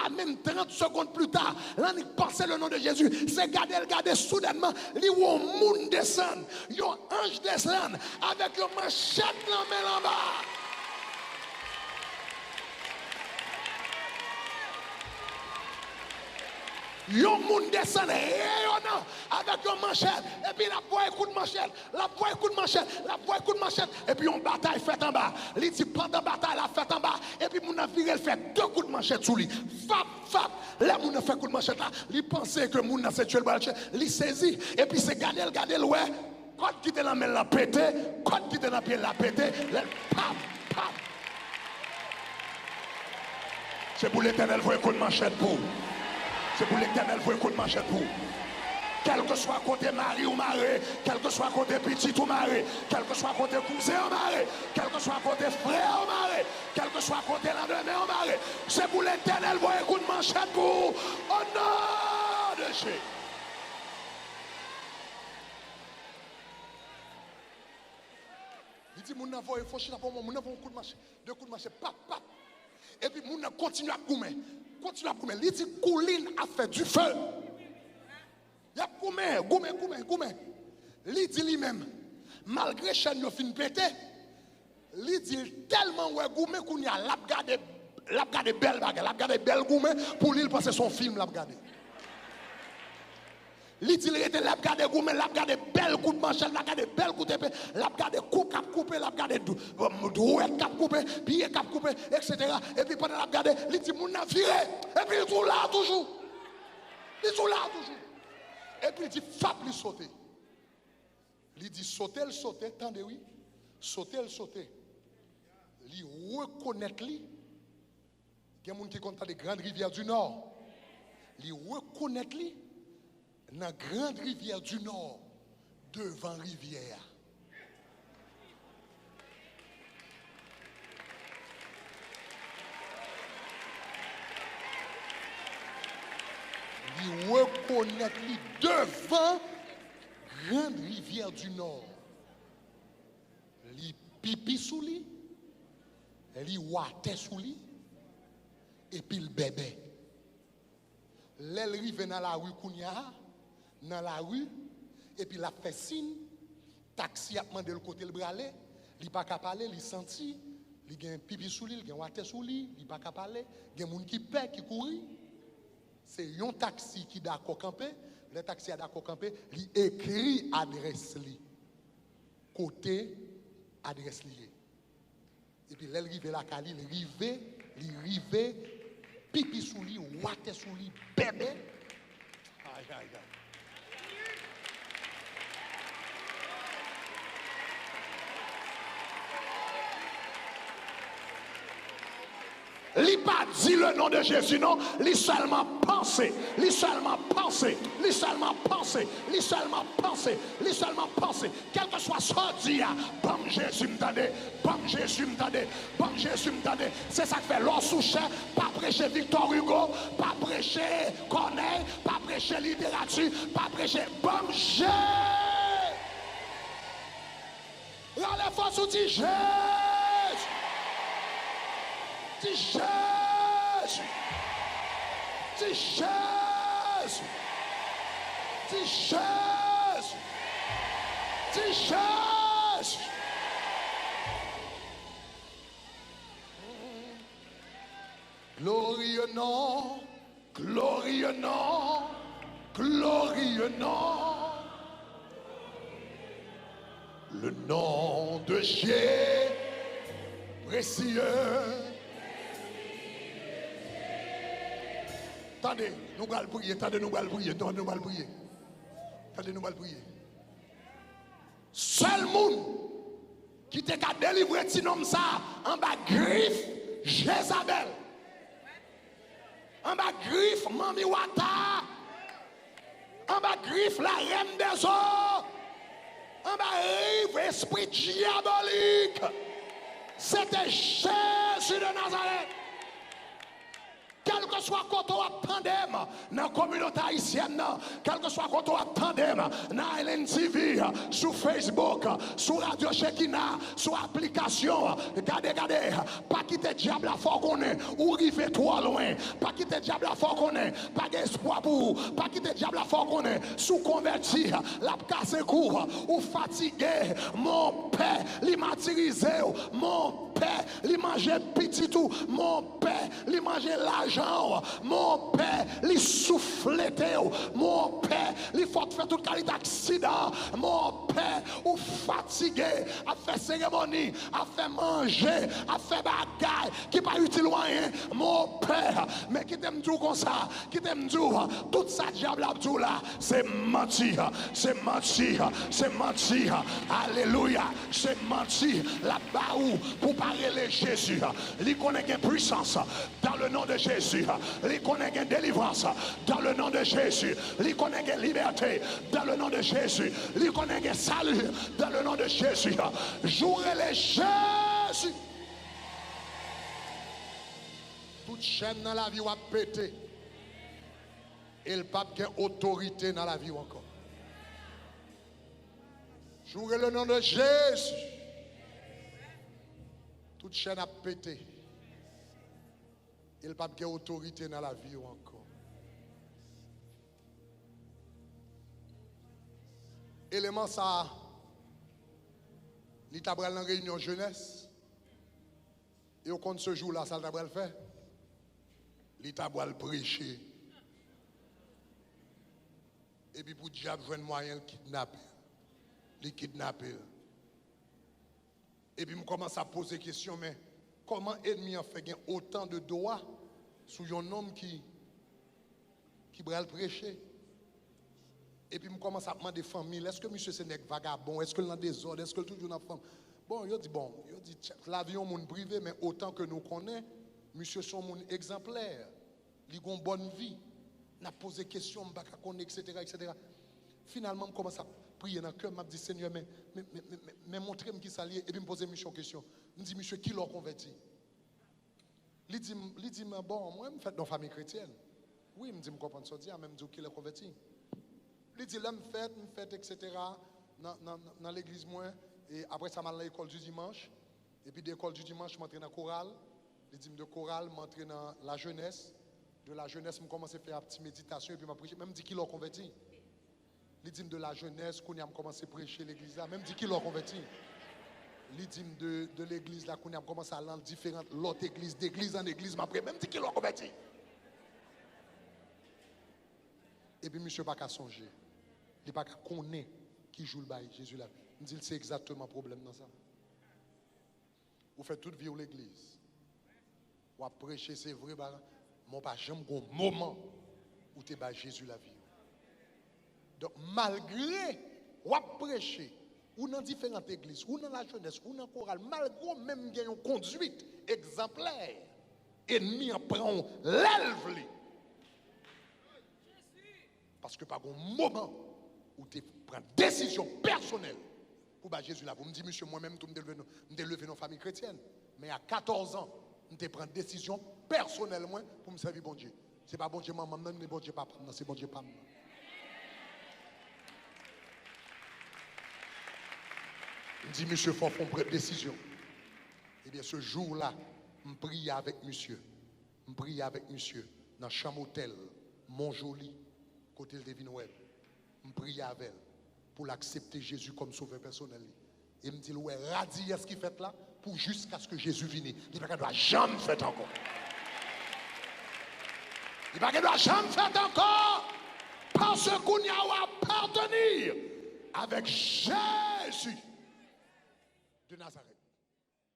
S1: même 30 secondes plus tard, là il pensait le nom de Jésus. C'est garder soudainement, il voit un monde descendre, un ange descendre avec une machette en bas. Yon moun descend rayonnant avec une manchette et puis la voix un coup de manchette, la voix un coup de manchette, la voix un coup de manchette et puis une bataille faite en bas. Il dit pendant bataille la fête en bas et puis moun a viré il fait 2 coups de manchette sur lui. Fap fap, là moun a fait coup de manchette là, il pensait que moun a fait tuer le balche, il saisit et puis c'est garder ouais, quand qui était dans main la pété, quand qui était dans pied la pété, pap pap. C'est pour l'Éternel voit un coup de manchette pour. C'est pour l'Éternel pour un coup de manchette pour. Quel que soit côté mari ou mari, quel que soit côté petit ou mari, quel que soit côté cousin ou mari, quel que soit côté frère ou mari, quel que soit côté l'endemain ou mari, c'est pour l'Éternel pour un coup de manchette pour. Au nom de Jésus. Il dit, mon enfant, il faut chier pour moi, mon enfant, un coup de manchette, 2 coups de manchette, pap, pap. Et puis, mon enfant continue à coumer. Il dit, Kouline a fait du feu. Il a goumé. Il dit lui-même, malgré chaîne yo fin pété, il dit tellement ouais goumé qu'on y a l'a gardé belle bagarre, l'a gardé belle goumé pour lui passer son film l'a gardé. Il dit il était l'a gardé goumé, l'a gardé belle coup de manchette, l'a gardé belle coup d'épée, l'a gardé coup cap coupé, l'a gardé douette cap coupé, pied cap coupé, etc. Et puis pendant l'a gardé, il dit mon a viré et puis il est là toujours. Il est là toujours. Et puis il dit fap lui sauter. Il dit sauter, tendez oui. Sauter. Il reconnaît lui. Il y a des gens qui comptent des grandes rivières du Nord. Il reconnaît lui dans la grande rivière du Nord, devant rivière. Il reconnaît lui devant grande rivière du Nord. Il pipi sous lui, il water sous lui, et puis le bébé. L'elle rive dans la rue Kounia, dans la rue, et puis la fait signe, taxi a demandé le côté le bralé, il pas qu'à parler, il senti, il a un pipi sous lui, il a un water sous lui, il pas qu'à parler, il y a des gens qui paient, qui courent. C'est un taxi qui d'accord camper, le taxi a d'accord camper, il écrit adresse li. Côté adresse li. Et puis l'elle rive la cali, il rive pipi sous lui, water sous lui, bébé. Aïe aïe aïe. Il n'a pas dit le nom de Jésus, non. Il seulement pensé. Quel que soit ce dia, bon Jésus m'tendait, C'est ça que fait l'or sous pas prêcher Victor Hugo, pas prêcher Corneille, pas prêcher littérature, pas prêcher bon Jésus. Là, les forces sont dit Jésus. Dis Jésus. T-Jésus. T-Jésus. Glorieux nom, glorieux nom, glorieux nom. Le nom de Jésus précieux. Attendez, nous allons prier, attendez, nous allons prier, attendez, nous allons prier. Attendez, nous allons prier. Seul monde qui t'a délivré ce nom ça en bas griffe Jézabel. En bas griffe Mami Wata. En bas griffe la reine des eaux. En bas rive esprit diabolique. C'était Jésus de Nazareth. Quel que soit quand on attendem dans la communauté haïtienne, quel que soit quand on attendem dans Island TV, sur Facebook, sur Radio Shekina, sur application, regardez, pas quitter le diable à fort qu'on est, ou river trop loin, pas quitter le diable à fort qu'on est, pas d'espoir pour vous, pas quitter le diable à fort qu'on est, sous converti, la casse court, ou fatigué, mon père, il martyrisé, mon père, il mangeait petit tout, mon père, il mangeait l'argent. Mon père, il soufflait, mon père, il faut faire toute qualité d'accident, mon père, ou fatigué, a fait cérémonie, a fait manger, a fait bagaille, qui pas utile rien, mon père, mais qui t'aime tout comme ça, qui t'aime tout, tout ça diable tout là, c'est mentir, c'est mentir, c'est mentir, alléluia, c'est mentir, la baou pour parler Jésus, il connaît une puissance dans le nom de Jésus. Il connaît une délivrance dans le nom de Jésus. Il connaît une liberté dans le nom de Jésus. Il connaît un salut dans le nom de Jésus. Jouez les Jésus. Toute chaîne dans la vie va péter. Et le pape a autorité dans la vie encore. Jouez le nom de Jésus. Toute chaîne a pété. Il n'y a pas d'autorité dans la vie encore. Élément ça, il t'a dans la réunion jeunesse. Et au compte ce jour-là, ça t'a le fait. Il t'a le prêcher. Et puis pour le diable, il moyen de kidnapper. Il kidnapper. Et puis je commence à poser des questions, mais comment ennemi a fait autant de droits sur un homme qui va le prêcher? Et puis je commence à demander des familles, est-ce que monsieur c'est un vagabond, est-ce qu'il a des ordres, est-ce que toujours dans la femme? Bon, il dit, l'avion est un monde privé, mais autant que nous connaissons, monsieur son monde exemplaire, il a une bonne vie, il a posé des questions, etc. Finalement, je commence à prier dans le cœur, je me dis, Seigneur, mais montrez-moi qui s'allie, et puis je me pose une question. Je me dis, monsieur, qui l'a converti? Il dit, bon, moi, je me fais dans la famille chrétienne. Oui, je me dis, je comprends ça, mais je me dis, qui l'a converti? Il dit, là, je me fais, etc. Dans l'église, moi, et après ça, je suis à l'école du dimanche. Et puis, de l'école du dimanche, je m'entraîne dans la chorale. Il dit, de chorale, je m'entraîne dans la jeunesse. De la jeunesse, je commence à faire une petite méditation, et puis je prêche. Même dit, qui l'a converti? Il dit, de la jeunesse, qu'on a commencé à prêcher l'église là. Même dit, qui l'a converti? Il dit de l'église là qu'on a commencé à aller dans différentes l'autre église d'église en église après même dit qu'il l'a converti. Et puis monsieur pas qu'à songer. Il pas qu'à connaître qui joue le bail Jésus là. Il dit c'est exactement le problème dans ça. Vous faites toute vie à l'église. Vous prêcher c'est vrai mon pas jamais un moment où tu es Jésus la vie. Donc malgré vous prêcher ou dans différentes églises, ou dans la jeunesse, ou dans la chorale, malgré même qu'il y a une conduite exemplaire, ennemi en prend l'élève. Parce que par un moment où tu prends une décision personnelle pour Jésus là, vous me dites, monsieur, moi-même, je me levé dans la famille chrétienne, mais à 14 ans, je prends une décision personnelle pour me servir bon Dieu. Ce n'est pas bon Dieu maman, mais bon Dieu papa, c'est bon Dieu papa. Il dit, monsieur, il faut prendre une décision. Eh bien, ce jour-là, je prie avec monsieur. Je prie avec monsieur dans le chambre hôtel, Montjoli, côté de Devinouel. Je prie avec elle pour l'accepter Jésus comme sauveur personnel. Et me dit, ouais, radie ce qu'il fait là, pour jusqu'à ce que Jésus vienne. Il ne doit jamais faire encore. Il ne doit jamais faire encore. Parce qu'on y a appartenir avec Jésus de Nazareth.